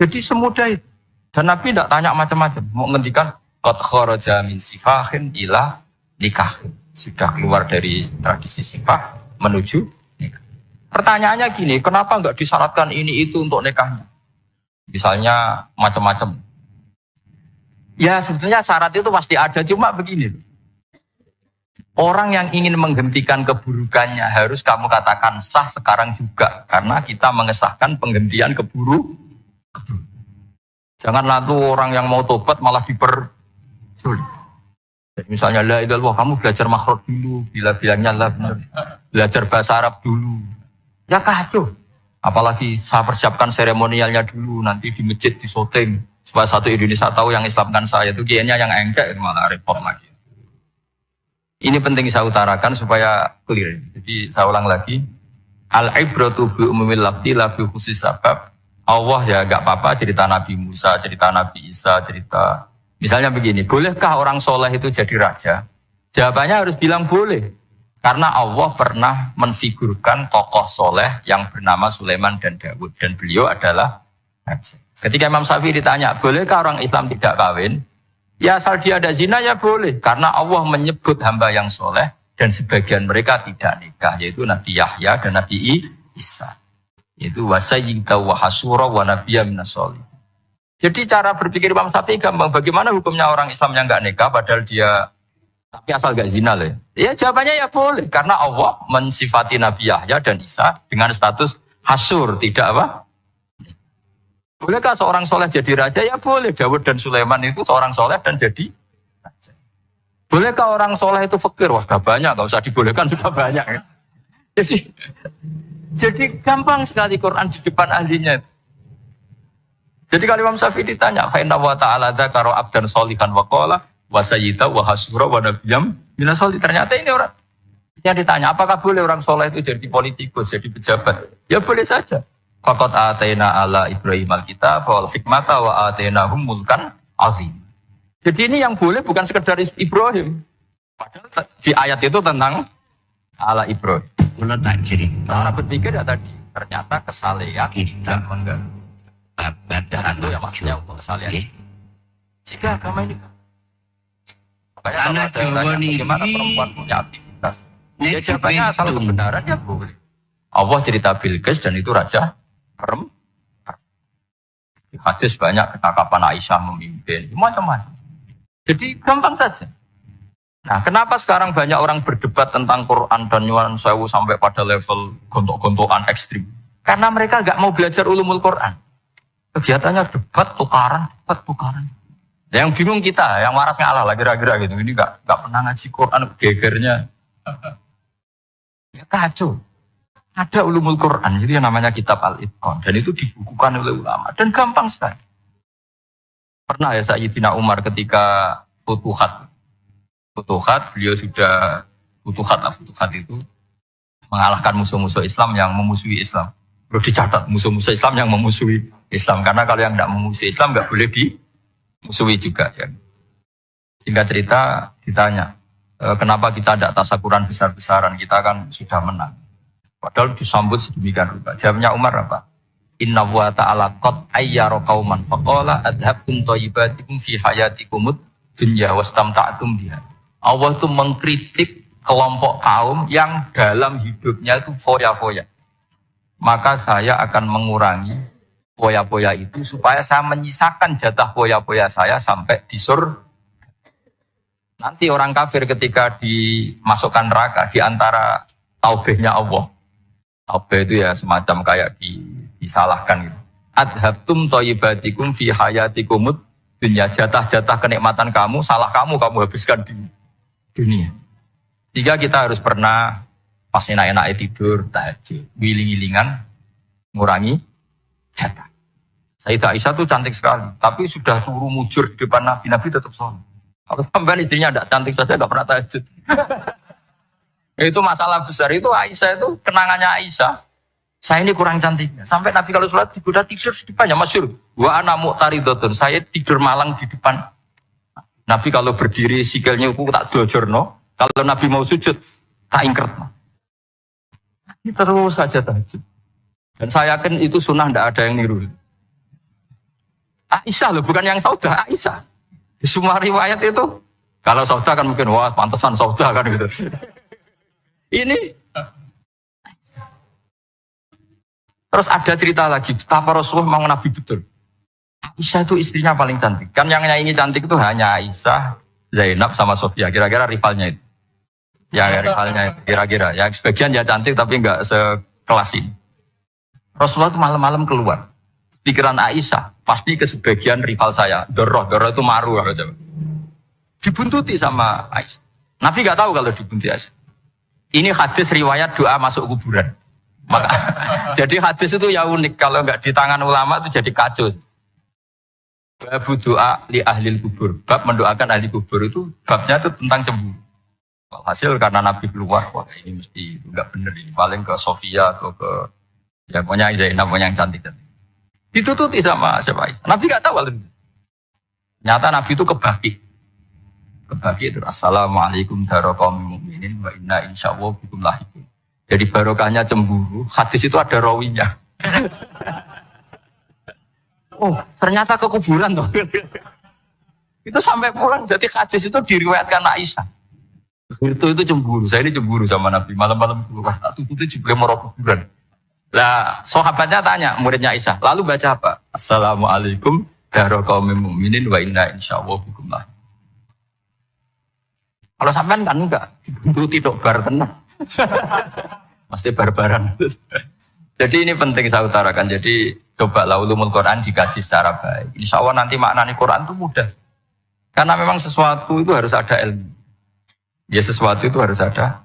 Jadi semudah itu. Dan Nabi tidak tanya macam-macam. Mau ngendikan qad kharaja min sifahin ila nikah. Sudah keluar dari tradisi sifah menuju nikah. Pertanyaannya gini, kenapa enggak disyaratkan ini itu untuk nikahnya? Misalnya macam-macam. Ya sebetulnya syarat itu pasti ada, cuma begini. Orang yang ingin menghentikan keburukannya harus kamu katakan sah sekarang juga. Karena kita mengesahkan penghentian keburukan. Janganlah tuh orang yang mau tobat malah dipersulit. Misalnya la ilaha illallah, kamu belajar makhraj dulu, bila-bilangnya la benar. Belajar bahasa Arab dulu. Ya kacau. Apalagi saya persiapkan seremonialnya dulu, nanti di masjid di syuting. Supaya satu Indonesia tahu yang Islamkan saya itu kiainya yang engkek malah repot lagi. Ini penting saya utarakan supaya clear. Jadi saya ulang lagi. Al-ibratu bi umumil lafzi la bi khusus sabab. Allah ya enggak apa-apa cerita Nabi Musa, cerita Nabi Isa, cerita misalnya begini, bolehkah orang soleh itu jadi raja? Jawabannya harus bilang boleh. Karena Allah pernah menfigurkan tokoh soleh yang bernama Sulaiman dan Daud. Dan beliau adalah raja. Ketika Imam Syafi'i ditanya, bolehkah orang Islam tidak kawin? Ya asal dia ada zina ya boleh. Karena Allah menyebut hamba yang soleh dan sebagian mereka tidak nikah. Yaitu Nabi Yahya dan Nabi Isa. Yaitu wasayyida wa hasura wa nabiyya minas sholihin. Jadi cara berpikir Imam Syafi'i gampang. Bagaimana hukumnya orang Islam yang enggak nikah padahal dia tapi asal enggak zina loh. Ya jawabannya ya boleh karena Allah mensifati Nabi Yahya dan Isa dengan status hasur, tidak apa? Bolehkah seorang soleh jadi raja? Ya boleh. Daud dan Sulaiman itu seorang soleh dan jadi raja. Bolehkah orang soleh itu fakir? Wah sudah banyak, enggak usah dibolehkan sudah banyak ya. Jadi gampang sekali Quran di depan ahlinya. Jadi kalau Imam Syafi'i ditanya, fa inna wa ta'ala dzakara abdan sholihan wa qala wa sayyida wa hasura wa nabiyyam minas sholihin. Ternyata ini orang yang ditanya, apakah boleh orang soleh itu jadi politikus, jadi pejabat? Ya boleh saja. Faqad ataina ala Ibrahim al-kitab wal hikmata wa atainahum mulkan azim. Jadi ini yang boleh bukan sekedar Ibrahim. Padahal di ayat itu tentang ala Ibrahim. Kalau tak cerita, Karena berpikir ya tadi, ternyata kesalehan kita dan mengganggu. babat Dan itu ya maksudnya untuk kesalehan. Oke. Jika agama ini makanya Karena kalau ada yang tanya Jawa bagaimana ini- perempuan punya aktivitas, ya Nek jawabannya asal itu. kebenaran ya boleh. Allah cerita Bilqis dan itu raja perempuan. Di hadis banyak ketangkapan Aisyah memimpin, macam-macam. Jadi gampang saja. Nah, kenapa sekarang banyak orang berdebat tentang Quran dan nyuwun sewu sampai pada level gontok-gontokan ekstrim? Karena mereka nggak mau belajar ulumul Quran. Kegiatannya debat, tukaran. Yang bingung kita, yang waras ngalah lah kira-kira gitu. Ini nggak pernah ngaji Quran, gegernya. Ya kacau. Ada ulumul Quran, jadi yang namanya kitab Al-Itqan. Dan itu dibukukan oleh ulama. Dan gampang sekali. Pernah ya Sayyidina Umar ketika Futuhat, beliau sudah Futuhat itu mengalahkan musuh-musuh Islam yang memusuhi Islam. Perlu dicatat, musuh-musuh Islam yang memusuhi Islam. Karena kalau yang tidak memusuhi Islam nggak boleh dimusuhi juga. Ya. Sehingga cerita ditanya, kenapa kita tidak tasakuran besar-besaran, kita kan sudah menang. Padahal disambut sedemikian rupa. Jawabnya Umar apa? Inna wa ta'ala qad ayyara qauman faqala adhabtum thayyibatikum fi hayatikumud dunya wastamta'tum biha. Allah itu mengkritik kelompok kaum yang dalam hidupnya itu foya-foya. Maka saya akan mengurangi foya-foya itu supaya saya menyisakan jatah foya-foya saya sampai di surga. Nanti orang kafir ketika dimasukkan neraka di antara taubehnya Allah. Taubeh itu ya semacam kayak disalahkan gitu. Adhabtum thayyibatikum fi hayatikumud dunya, jatah-jatah kenikmatan kamu, salah kamu habiskan di dunia. Sehingga kita harus pernah pas enak-enaknya tidur, tahajud, wiling-wilingan, ngurangi jatah. Sayyidah Aisyah tuh cantik sekali, tapi sudah turu mujur di depan Nabi tetap sholat. Kalau sampai istrinya tidak cantik saja, tidak pernah tahajud. Itu masalah besar, itu Aisyah itu kenangannya Aisyah. Saya ini kurang cantiknya. Sampai Nabi kalau sholat udah tidur di depannya, masyhur. Wa ana muqtaridotun, saya tidur malang di depan. Nabi kalau berdiri sikilnya aku tak dojorno. Kalau Nabi mau sujud, tak ingkert. Terus saja tahajud. Dan saya yakin itu sunnah, tidak ada yang niru. Aisyah loh, bukan yang Saudah, Aisyah. Di semua riwayat itu, kalau Saudah kan mungkin, wah pantesan Saudah kan gitu. Ini. Terus ada cerita lagi, betapa Rasulullah memang Nabi betul. Aisyah itu istrinya paling cantik. Kan yang nyanyi cantik itu hanya Aisyah, Zainab sama Sofia. Kira-kira rivalnya itu. Ya rivalnya itu, kira-kira. Ya sebagian ya cantik tapi enggak sekelas ini. Rasulullah itu malam-malam keluar. Pikiran Aisyah, pasti ke sebagian rival saya. Doroh itu maru. Dibuntuti sama Aisyah. Nabi enggak tahu kalau dibuntuti Aisyah. Ini hadis riwayat doa masuk kuburan. Maka, jadi hadis itu ya unik. Kalau enggak di tangan ulama itu jadi kacau. Bab doa li ahlil kubur. Bab mendoakan ahli kubur itu babnya itu tentang cemburu. Hasil karena Nabi keluar, wah ini mesti enggak benar ini. Paling ke Sofia atau ke ya pokoknya Zainab yang cantik-cantik. Ditututi sama siapa? Nabi enggak tahu hal itu. Nyata Nabi itu kebaki. Kebaki itu assalamualaikum warahmatullahi wabarakatuh wa inna insyaallah bikum lahiqun. Jadi barokahnya cemburu. Hadis itu ada rawinya. Oh, ternyata ke kuburan tuh. Itu sampai pulang. Jadi hadis itu diriwayatkan Aisyah. Itu cemburu. Saya ini cemburu sama Nabi. Malam-malam keluar. Itu juga mau kuburan. Lah, sahabatnya tanya, muridnya Aisyah. Lalu baca apa? Assalamualaikum warahmatullahi wabarakatuh wa inna insyaallah bikum lahiqun. Kalau sampean kan enggak. Itu tidak bar tenang. Mesti barbaran. Jadi ini penting saya utarakan. Jadi cobalah ulumul Quran dikaji secara baik. Insya Allah nanti maknanya Quran itu mudah. Karena memang sesuatu itu harus ada ilmu. Ya sesuatu itu harus ada.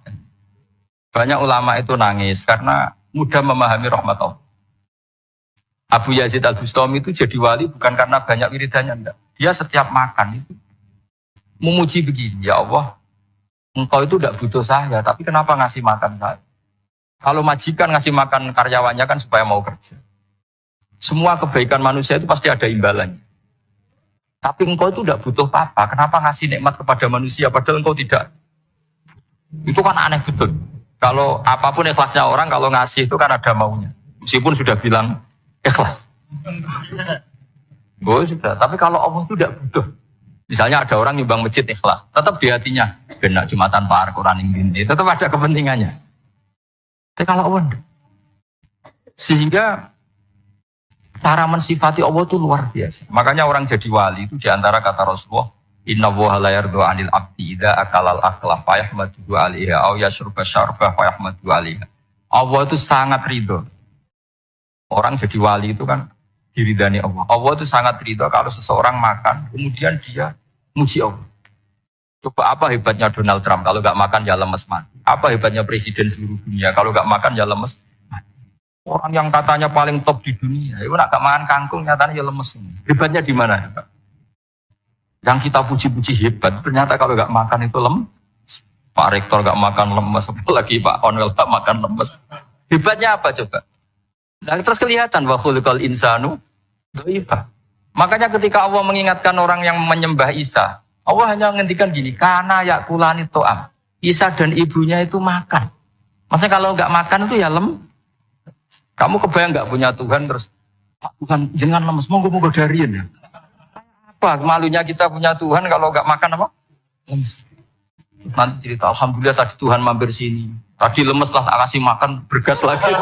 Banyak ulama itu nangis karena mudah memahami rahmat Allah. Abu Yazid Al-Bustami itu jadi wali bukan karena banyak wiridannya, enggak. Dia setiap makan itu memuji begini, ya Allah, engkau itu enggak butuh saya, tapi kenapa ngasih makan saya? Kalau majikan ngasih makan karyawannya kan supaya mau kerja. Semua kebaikan manusia itu pasti ada imbalannya. Tapi engkau itu tidak butuh apa-apa. Kenapa ngasih nikmat kepada manusia padahal engkau tidak? Itu kan aneh betul. Kalau apapun ikhlasnya orang, kalau ngasih itu kan ada maunya. Meskipun sudah bilang ikhlas. Oh sudah. Tapi kalau Allah itu tidak butuh. Misalnya ada orang nyumbang masjid ikhlas. Tetap di hatinya. Benar Jumatan Pak Quran ini. Tetap ada kepentingannya. Tapi kalau Allah sehingga cara mensifati Allah itu luar biasa. Makanya orang jadi wali itu diantara kata Rasulullah, Inna woha la yardu anil abdi idha akalal aklah fayahmadu alaiha au yashrubah syarbah fayahmadu alaiha. Allah itu sangat ridho. Orang jadi wali itu kan diridani Allah. Allah itu sangat ridho kalau seseorang makan kemudian dia muji Allah. Coba apa hebatnya Donald Trump kalau gak makan ya lemes mati. Apa hebatnya presiden seluruh dunia kalau gak makan ya lemes mati. Orang yang katanya paling top di dunia, itu gak makan kangkung nyatanya ya lemes. Hebatnya di mana? Yang kita puji-puji hebat, ternyata kalau gak makan itu lemes. Pak Rektor gak makan lemes, apalagi Pak Onwel gak makan lemes. Hebatnya apa coba? Nah, terus kelihatan wa khuliqal insanu dhaifah. Makanya ketika Allah mengingatkan orang yang menyembah Isa, Allah hanya menghentikan gini, karena yakulani to'am. Isa dan ibunya itu makan. Maksudnya kalau nggak makan itu ya Kamu kebayang nggak punya Tuhan terus, Pak Tuhan jangan lemes, mau dariin ya. Apa malunya kita punya Tuhan kalau nggak makan apa? Lemes. Nanti cerita, alhamdulillah tadi Tuhan mampir sini. Tadi lemes lah tak kasih makan, bergas lagi.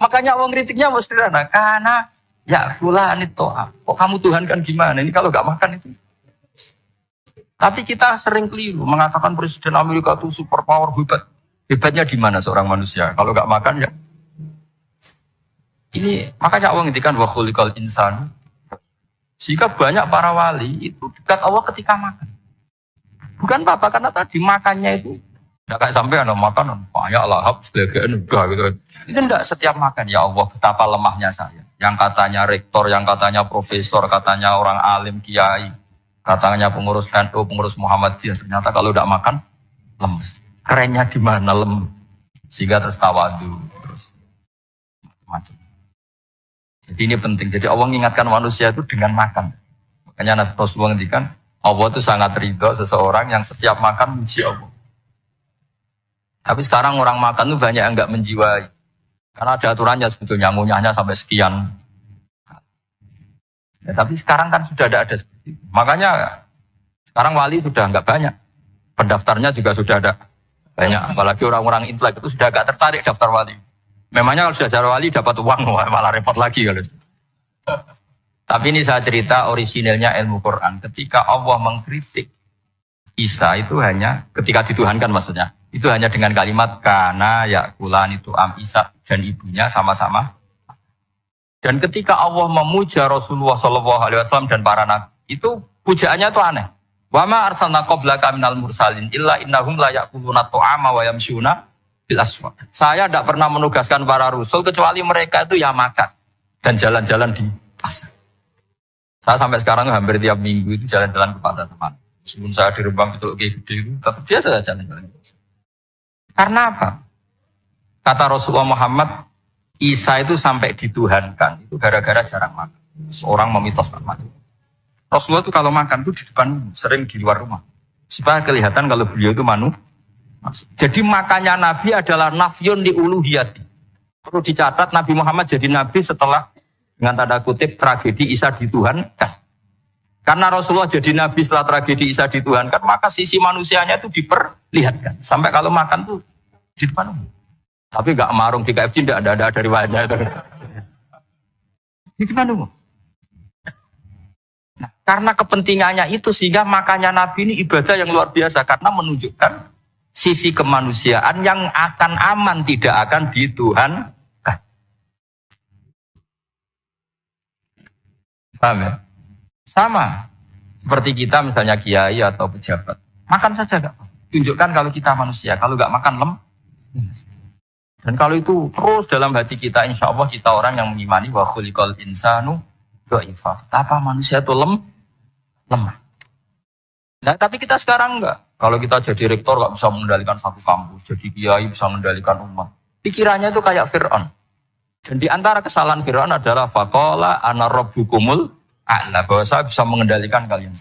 Makanya orang kritiknya mesti sederhana, karena yakulani to'am. Kok kamu Tuhan kan gimana? Ini kalau nggak makan itu. Tapi kita sering keliru mengatakan Presiden Amerika itu super power hebat. Hebatnya di mana seorang manusia? Kalau nggak makan ya. Ini makanya Allah ngintikan wa khuliqal insan. Sehingga banyak para wali itu dekat Allah ketika makan. Bukan apa karena tadi makannya itu enggak kayak sampai ada makan banyak lahap segala-galanya udah gitu. Itu enggak setiap makan ya Allah betapa lemahnya saya. Yang katanya rektor, yang katanya profesor, katanya orang alim kiai. Katanya pengurus NU, pengurus Muhammadiyah, ternyata kalau tidak makan, lemes. Kerennya di mana lemes? Sehingga terus tawadu, terus macam-macam. Jadi ini penting. Jadi Allah mengingatkan manusia itu dengan makan. Makanya Nabi Rasulullah ngendikan, Allah itu sangat ridho seseorang yang setiap makan muji Allah. Tapi sekarang orang makan itu banyak yang enggak menjiwai. Karena ada aturannya sebetulnya, ngunyahnya sampai sekian. Ya, tapi sekarang kan sudah ada seperti itu. Makanya sekarang wali sudah enggak banyak. Pendaftarnya juga sudah ada banyak. Apalagi orang-orang intelek itu sudah agak tertarik daftar wali. Memangnya kalau sudah jadi wali dapat uang, malah repot lagi kalau. Tapi ini saya cerita orisinilnya ilmu Quran. Ketika Allah mengkritik Isa itu hanya, ketika dituhankan maksudnya, itu hanya dengan kalimat kana yakulan itu Isa dan ibunya sama-sama. Dan ketika Allah memuja Rasulullah SAW dan para nabi, itu pujaannya itu aneh. Wa ma arsalna qablaka minal mursalin illa innahum la ya'kuluna ta'ama wa yamshuna bil aswaq. Saya tidak pernah menugaskan para rasul kecuali mereka itu ya makan dan jalan-jalan di pasar. Saya sampai sekarang hampir tiap minggu itu jalan-jalan ke pasar sama. Meskipun saya di Rembang itu gede itu tetap biasa jalan-jalan. Karena apa? Kata Rasulullah Muhammad, Isa itu sampai dituhankan itu gara-gara jarang makan. Seorang memitoskan makan. Rasulullah itu kalau makan itu di depan, sering di luar rumah. Supaya kelihatan kalau beliau itu Jadi makannya Nabi adalah nafyun li uluhiyati. Perlu dicatat Nabi Muhammad jadi Nabi setelah dengan tanda kutip tragedi Isa dituhankan. Karena Rasulullah jadi Nabi setelah tragedi Isa dituhankan, maka sisi manusianya itu diperlihatkan. Sampai kalau makan tuh di depan umum. Tapi gak marung di KFC, tidak ada riwayatnya itu. Di depan umum. Nah, karena kepentingannya itu sehingga makannya Nabi ini ibadah yang luar biasa. Karena menunjukkan sisi kemanusiaan yang akan aman, tidak akan dituhankan. Paham ya? Sama. Seperti kita misalnya kiai atau pejabat. Makan saja gak apa. Tunjukkan kalau kita manusia. Kalau gak makan Dan kalau itu terus dalam hati kita, insya Allah kita orang yang mengimani wa khuliqal insanu dha'ifa. Apa manusia itu lemah. Nah, tapi kita sekarang enggak. Kalau kita jadi rektor gak bisa mengendalikan satu kampus. Jadi kiai bisa mengendalikan umat. Pikirannya itu kayak Fir'aun. Dan di antara kesalahan Fir'aun adalah faqala ana rabbukumul a'la, bahwa saya bisa mengendalikan kalian.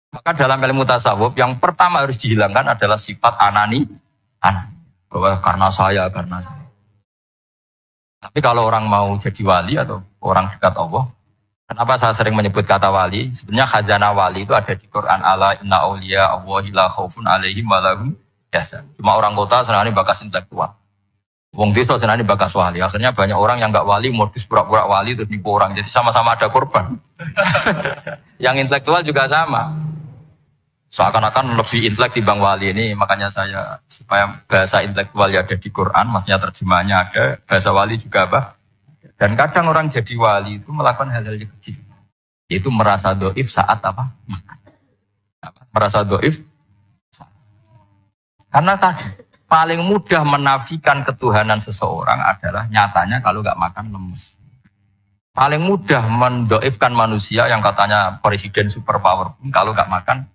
Maka dalam ilmu tasawuf yang pertama harus dihilangkan adalah sifat anani. Bahwa karena saya. Tapi kalau orang mau jadi wali atau orang dekat Allah, kenapa saya sering menyebut kata wali? Sebenarnya khazanah wali itu ada di Quran. Ala inna awliya Allahi la khaufun alaihim wa lahum yahzanun. Cuma orang kota senangnya bakas intelektual. Wong desa senangnya bakas wali. Akhirnya banyak orang yang enggak wali modus pura-pura wali terus nipu orang. Jadi sama-sama ada korban. Yang intelektual juga sama. Seakan-akan lebih intelek dibanding wali ini. Makanya saya supaya bahasa intelektual ya ada di Quran, maksudnya terjemahannya ada, bahasa wali juga apa. Dan kadang orang jadi wali itu melakukan hal-hal yang kecil. Yaitu merasa doif saat apa? Merasa doif. Karena tadi paling mudah menafikan ketuhanan seseorang adalah nyatanya kalau nggak makan lemes. Paling mudah mendoifkan manusia yang katanya presiden superpower kalau nggak makan.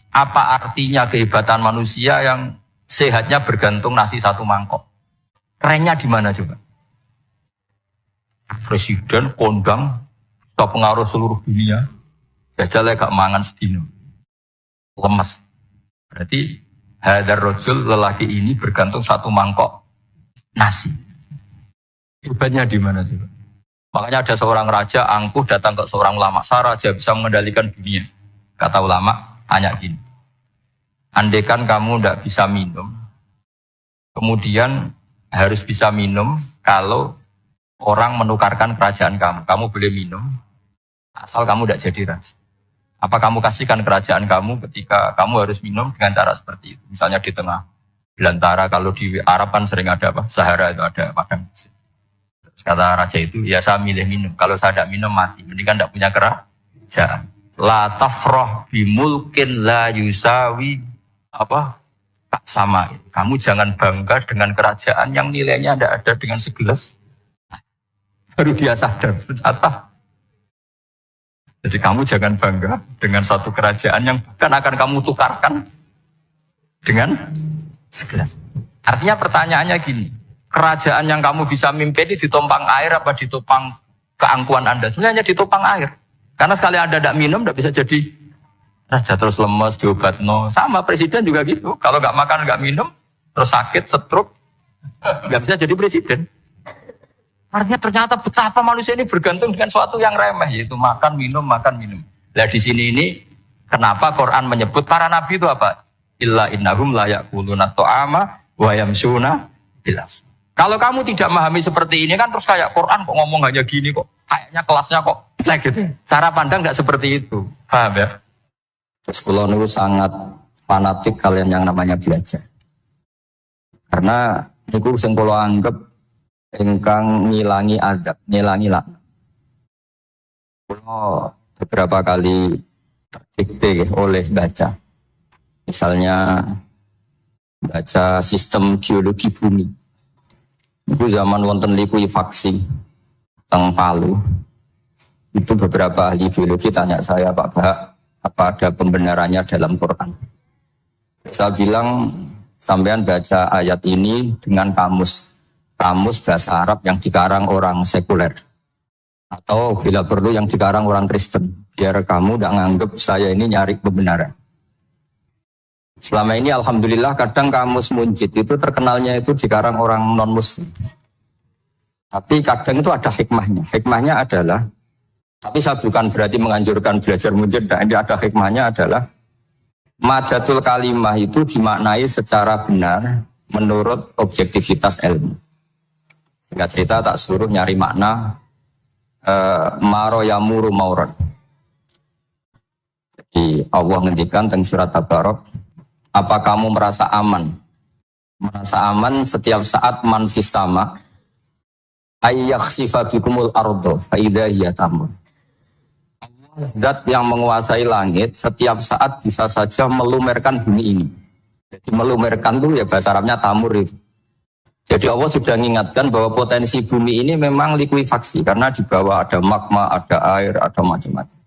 Apa artinya kehebatan manusia yang sehatnya bergantung nasi satu mangkok? Kerennya di mana coba? Presiden kondang stop pengaruh seluruh dunia, jajalnya gak mangan sedino, lemes. Berarti hadar rojul lelaki ini bergantung satu mangkok nasi. Hebatnya di mana coba? Makanya ada seorang raja angkuh datang ke seorang ulama. Saya raja bisa mengendalikan dunia. Kata ulama. Tanya gini, andaikan kamu tidak bisa minum, kemudian harus bisa minum kalau orang menukarkan kerajaan kamu boleh minum, asal kamu tidak jadi raja. Apa kamu kasihkan kerajaan kamu ketika kamu harus minum dengan cara seperti itu? Misalnya di tengah belantara, kalau di Arab kan sering ada apa? Sahara itu ada padang. Kata raja itu, ya saya milih minum. Kalau saya tidak minum mati, mendingan tidak punya kerajaan. La tafrah bimulkin la yusawi apa tak sama. Kamu jangan bangga dengan kerajaan yang nilainya tidak ada dengan segelas. Baru dia sadar ternyata. Jadi kamu jangan bangga dengan satu kerajaan yang bukan akan kamu tukarkan dengan segelas. Artinya pertanyaannya gini, kerajaan yang kamu bisa mimpin ini ditumpang air apa ditopang keangkuhan Anda? Sebenarnya ditopang air. Karena sekali Anda tidak minum, tidak bisa jadi raja terus lemes, diobat no. Sama presiden juga gitu. Kalau nggak makan, nggak minum, terus sakit, stroke, nggak bisa jadi presiden. Artinya ternyata betapa manusia ini bergantung dengan suatu yang remeh, yaitu makan, minum, makan, minum. Nah di sini ini, kenapa Quran menyebut para nabi itu apa? Illa innahum la ya'kuluna ta'ama wa yamshuna bilas. Kalau kamu tidak memahami seperti ini kan terus kayak Quran kok ngomong hanya gini kok. Kayaknya kelasnya kok kayak gitu. Cara pandang enggak seperti itu. Paham ya? Terus kalau niku sangat fanatik kalian yang namanya belajar. Karena niku sing kula anggap ingkang ngilangi adab, ngilangi laknat. Kula beberapa kali terdikte oleh baca. Misalnya baca sistem geologi bumi. Itu zaman wonten likuifaksi teng Palu. Itu beberapa ahli geologi tanya saya, Pak Bah, apa ada pembenarannya dalam Quran? Saya bilang, sampean baca ayat ini dengan kamus bahasa Arab yang dikarang orang sekuler. Atau bila perlu yang dikarang orang Kristen. Biar kamu tidak menganggap saya ini nyari kebenaran. Selama ini alhamdulillah kadang kamus Munjid itu terkenalnya itu dikarang orang non-muslim. Tapi kadang itu ada hikmahnya. Hikmahnya adalah, tapi saya bukan berarti menganjurkan belajar Munjid. Ini ada hikmahnya adalah, madatul kalimah itu dimaknai secara benar menurut objektivitas ilmu. Singkat cerita tak suruh nyari makna maro yamuru mauron. Jadi Allah ngendikan tentang surat Tabarok, apa kamu merasa aman? Merasa aman setiap saat manfis sama ayyakhsifa bikumul ardo fa idza hiya tamur. Zat yang menguasai langit setiap saat bisa saja melumerkan bumi ini. Jadi melumerkan itu ya bahasa Arabnya tamur itu. Jadi Allah sudah mengingatkan bahwa potensi bumi ini memang likuifaksi karena di bawah ada magma, ada air, ada macam-macam.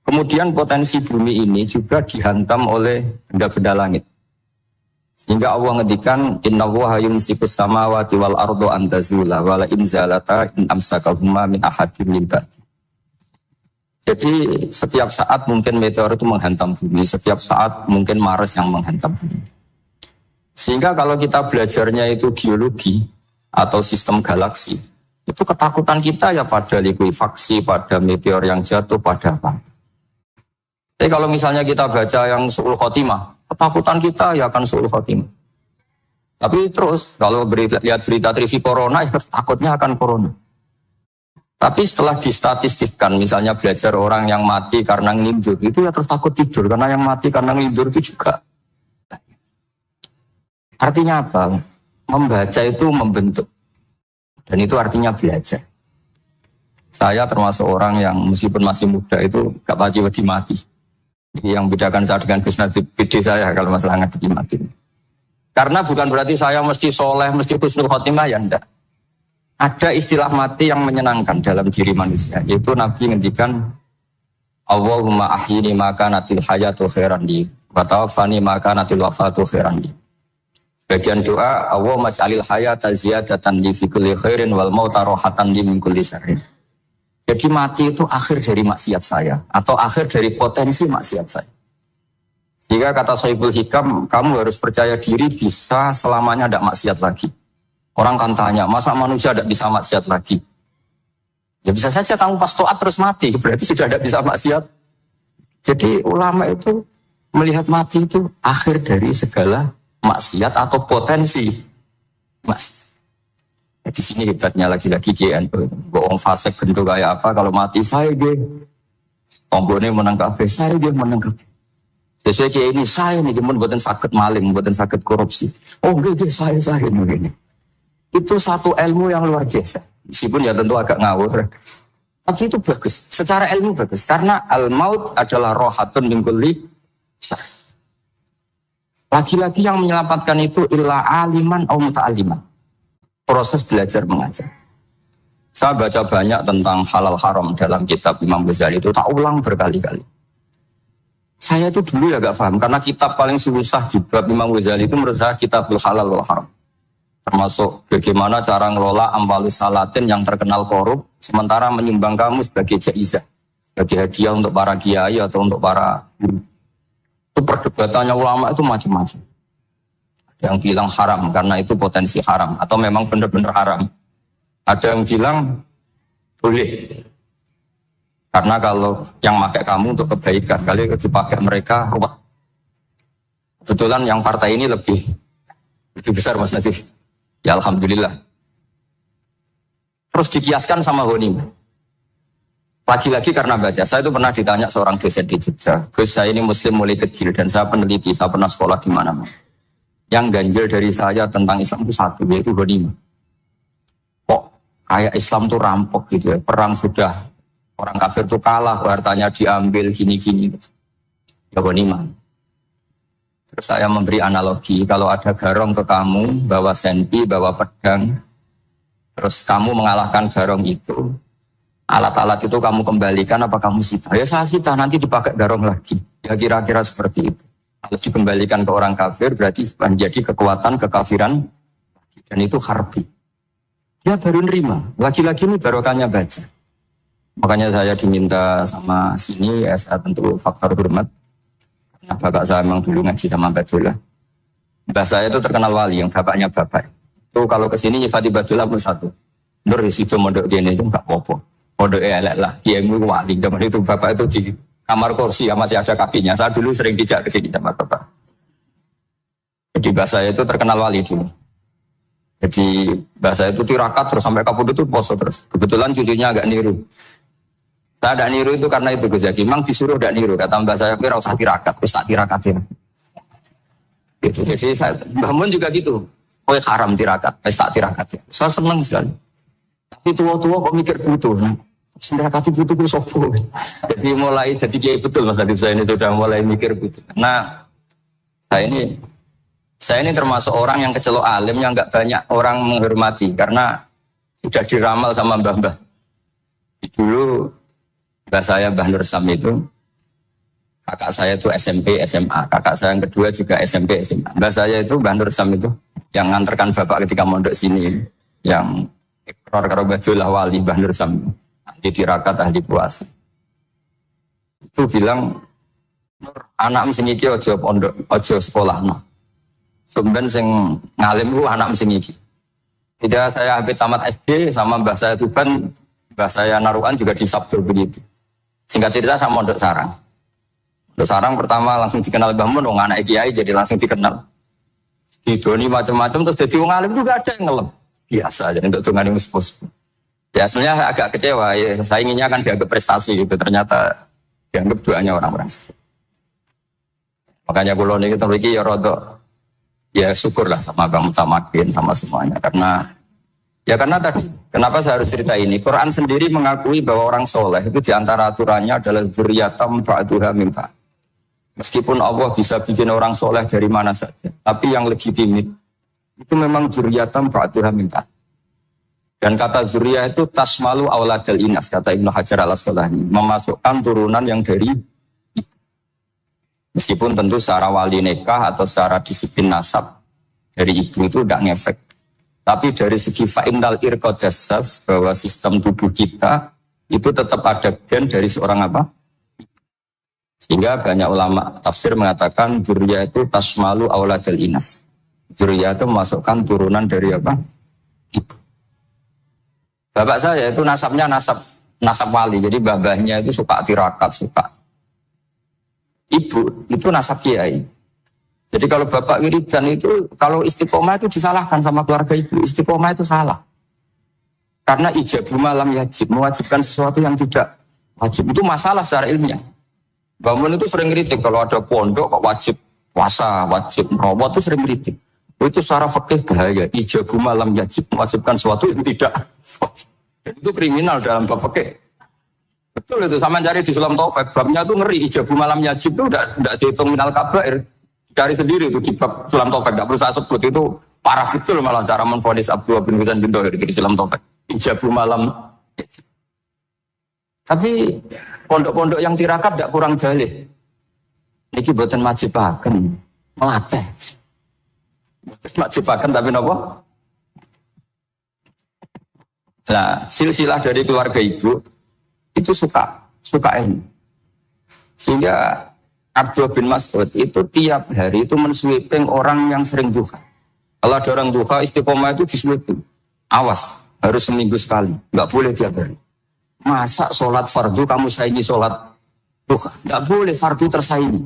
Kemudian potensi bumi ini juga dihantam oleh benda-benda langit. Sehingga Allah ngedikan innallaha yumsikus samawati wal ardo an tazula wala in zalata in amsakahuma min ahadin min ba'di. Jadi setiap saat mungkin meteor itu menghantam bumi, setiap saat mungkin Mars yang menghantam bumi. Sehingga kalau kita belajarnya itu geologi atau sistem galaksi, itu ketakutan kita ya pada likuifaksi, pada meteor yang jatuh, pada apa. Tapi kalau misalnya kita baca yang su'ul khotimah, ketakutan kita ya akan su'ul khotimah. Tapi terus kalau lihat berita TV corona, ya takutnya akan corona. Tapi setelah distatistikkan, misalnya belajar orang yang mati karena ngelindur, itu ya terus takut tidur, karena yang mati karena ngelindur itu juga. Artinya apa? Membaca itu membentuk. Dan itu artinya belajar. Saya termasuk orang yang meskipun masih muda itu gak pati-pati mati. Yang bedakan saya dengan Gus Nadim PD saya kalau masalah ngadepi mati. Karena bukan berarti saya mesti soleh, mesti husnul khotimah, ya enggak. Ada istilah mati yang menyenangkan dalam diri manusia. Yaitu Nabi ngendikan, Allahumma ahyini maka natil hayatu khairan li, wa tawaffani maka natil wafatu khairan li. Bagian doa, Allahumma maj'alil hayata ziyadatan li fi kulli khairin wal mauta rohatan li min kulli syarrin. Jadi mati itu akhir dari maksiat saya atau akhir dari potensi maksiat saya. Jika kata Sohibul Hikam, kamu harus percaya diri bisa selamanya tidak maksiat lagi. Orang kan tanya, masa manusia tidak bisa maksiat lagi? Ya bisa saja kamu pas toat terus mati, berarti sudah tidak bisa maksiat. Jadi ulama itu melihat mati itu akhir dari segala maksiat atau potensi mas. Di sini hebatnya lagi-lagi GNU. Bohong fasik bentuk kayak apa? Kalau mati saya ge, tombone menang kabeh, saya ge menang kabeh. Sesuai kayak ini saya nih, cuman buatan sakit maling, buatan sakit korupsi. Oh ge saya ini. Itu satu ilmu yang luar biasa. Meskipun ya tentu agak ngawur. Tapi itu bagus. Secara ilmu bagus. Karena al-maut adalah rohatun min kulli syarr. Lagi-lagi yang menyelamatkan itu illa aliman atau muta'aliman. Proses belajar mengajar. Saya baca banyak tentang halal haram dalam kitab Imam Ghazali itu, tak ulang berkali-kali. Saya itu dulu ya gak paham, karena kitab paling susah di bab Imam Ghazali itu menurut saya kitabul halal wal haram. Termasuk bagaimana cara ngelola amwalus salatin yang terkenal korup, sementara menyumbang kamu sebagai jaizah, sebagai hadiah untuk para kiai atau untuk para guru. Itu perdebatannya ulama itu macam-macam. Yang bilang haram karena itu potensi haram atau memang benar-benar haram. Ada yang bilang boleh. Karena kalau yang pakai kamu untuk kebaikan, kali dipakai mereka ruwet. Kebetulan yang partai ini lebih besar Mas Nadif. Ya alhamdulillah. Terus dikiaskan sama ghanimah. Lagi-lagi karena baca, saya itu pernah ditanya seorang dosen di Jogja. Gus, saya ini muslim mulai kecil dan saya peneliti, saya pernah sekolah di mana-mana. Yang ganjil dari saya tentang Islam itu satu, yaitu ghanimah. Kok kayak Islam tuh rampok gitu ya, perang sudah, orang kafir tuh kalah, hartanya diambil gini-gini. Ya ghanimah. Terus saya memberi analogi, kalau ada garong ke kamu, bawa senpi, bawa pedang, terus kamu mengalahkan garong itu, alat-alat itu kamu kembalikan apa kamu sita? Ya saya sita, nanti dipakai garong lagi. Ya kira-kira seperti itu. Kalau dikembalikan ke orang kafir berarti menjadi kekuatan kekafiran dan itu harbi. Dia baru nerima. Lagi-lagi ini barokahnya baca. Makanya saya diminta sama sini, ya saya tentu faktor hormat. Karena bapak saya memang dulu ngaji sama Badullah. Mbah saya itu terkenal wali, yang bapaknya bapak. Itu kalau kesini nyifati Badullah pun satu. Nur disitu mondok gini itu enggak apa-apa. Mondok elek lah, dia yang wali. Zaman itu bapak itu di kamar kursi, ya masih ada kakinya. Saya dulu sering dijak ke sini sama bapak. Jadi mbah saya itu terkenal wali dulu. Jadi mbah saya itu tirakat terus sampai kapundhut itu poso terus. Kebetulan cucunya agak niru. Saya tidak niru itu karena itu Gus Zaki. Memang disuruh tidak niru. Kata mbak saya, kira usah tirakat. Terus tak tirakatin. Gitu. Jadi saya, Mbah Mun juga gitu. Kue haram tirakat. Terus tak tirakat. Saya senang sekali. Tapi tua-tua kok mikir butuh. Tirakat itu butuh sopo. Jadi mulai jadi kiai betul Mas Nadif. Saya ini sudah mulai mikir butuh. Nah, saya ini termasuk orang yang kecelok alim yang nggak banyak orang menghormati. Karena sudah diramal sama mbah-mbah. Dulu Mbah saya Mbah Nur Sam itu, kakak saya itu SMP, SMA. Kakak saya yang kedua juga SMP, SMA. Mbah saya itu Mbah Nur Sam itu, yang nganterkan bapak ketika mondok sini. Yang ikrar karo Badullah wali Mbah Nur Sam. Ahli tirakat, ahli puasa. Itu bilang, anak mesin iki ojo pondok, ojo sekolah. No. Sumben sing ngalim itu anak mesin iki. Tidak saya habis tamat SD sama mbah saya Tuban, mbah saya Naruan juga di Sabtu begitu. Singkat cerita sama Mondok Sarang. Mondok Sarang pertama langsung dikenal Mbah Mun, anak kiai jadi langsung dikenal. Didoni macam-macam terus jadi wong alim juga ada yang ngelem. Biasa aja untuk tungan yang sepuh. Ya sebenarnya agak kecewa ya, saya inginnya kan dianggap prestasi gitu, ternyata dianggap doanya orang-orang sepuh. Makanya kulo niki terus ya rodok ya syukurlah sama Bang Mutamakin sama semuanya karena tadi, kenapa saya harus cerita ini? Quran sendiri mengakui bahwa orang soleh itu diantara aturannya adalah dzurriyatan ba'duha min ba'd. Meskipun Allah bisa bikin orang soleh dari mana saja, tapi yang legitimit itu memang dzurriyatan ba'duha min ba'd. Dan kata dzurriyah itu tasmalu auladal inas, kata Ibnu Hajar al-Asqalani, memasukkan turunan yang dari itu. Meskipun tentu secara wali nikah atau secara disiplin nasab dari ibu itu tidak ngefek. Tapi dari segi fa'innal irqadassas bahwa sistem tubuh kita itu tetap ada gen dari seorang apa? Sehingga banyak ulama tafsir mengatakan dzurriyyah itu tasmalu auladal inas. Dzurriyyah itu memasukkan turunan dari apa? Itu. Bapak saya itu nasabnya nasab wali. Jadi babahnya itu suka tirakat, suka. Ibu itu nasab kiai. Jadi kalau bapak wiridan itu, kalau istiqomah itu disalahkan sama keluarga ibu. Istiqomah itu salah. Karena ijabu malam yajib, mewajibkan sesuatu yang tidak wajib. Itu masalah secara ilmiah. Bangun itu sering kritik, kalau ada pondok kok wajib puasa, wajib merawat itu sering kritik. Itu secara fikih bahaya. Ijabu malam yajib, mewajibkan sesuatu yang tidak wajib. Dan itu kriminal dalam bab fikih. Betul itu, sama cari di Sulam Taufik. Babnya itu ngeri, ijabu malam yajib itu tidak dihitung minal kabair. Cari sendiri itu di bab Sulam Taufik, tidak perlu saya sebut, itu parah betul malah cara menvonis Abdullah bin Husain bin Thohir di Sulam Taufik. Ijabu malam. Tapi pondok-pondok yang tirakat tidak kurang jalih. Ini buatan majibaken, melatih. Majibaken tapi apa? Nah, silsilah dari keluarga ibu itu suka ilmu. Sehingga Abdullah bin Mas'ud itu tiap hari itu mensweeping orang yang sering duha. Kalau ada orang duha istiqomah itu disweeping. Awas, harus seminggu sekali, nggak boleh tiap hari. Masa sholat fardu kamu saingi sholat duha? Nggak boleh, fardu tersaingi.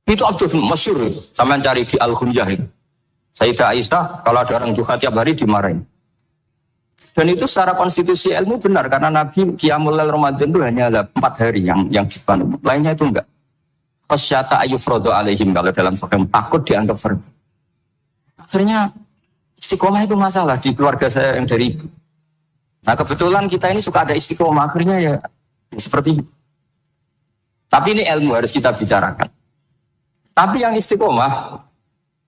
Itu Abdul masyhur, sampean cari di Al-Khunjah itu. Sayyidah Aisyah kalau ada orang duha tiap hari dimarahin. Dan itu secara konstitusi ilmu benar karena Nabi Qiyamul Lail Ramadan itu hanya 4 hari yang dibangun. Lainnya itu enggak. Khasyata ayyufrodo alaihim kalau dalam program takut dianggap fardu. Akhirnya istiqomah itu masalah di keluarga saya yang dari ibu. Nah kebetulan kita ini suka ada istiqomah, akhirnya ya seperti itu. Tapi ini ilmu harus kita bicarakan. Tapi yang istiqomah,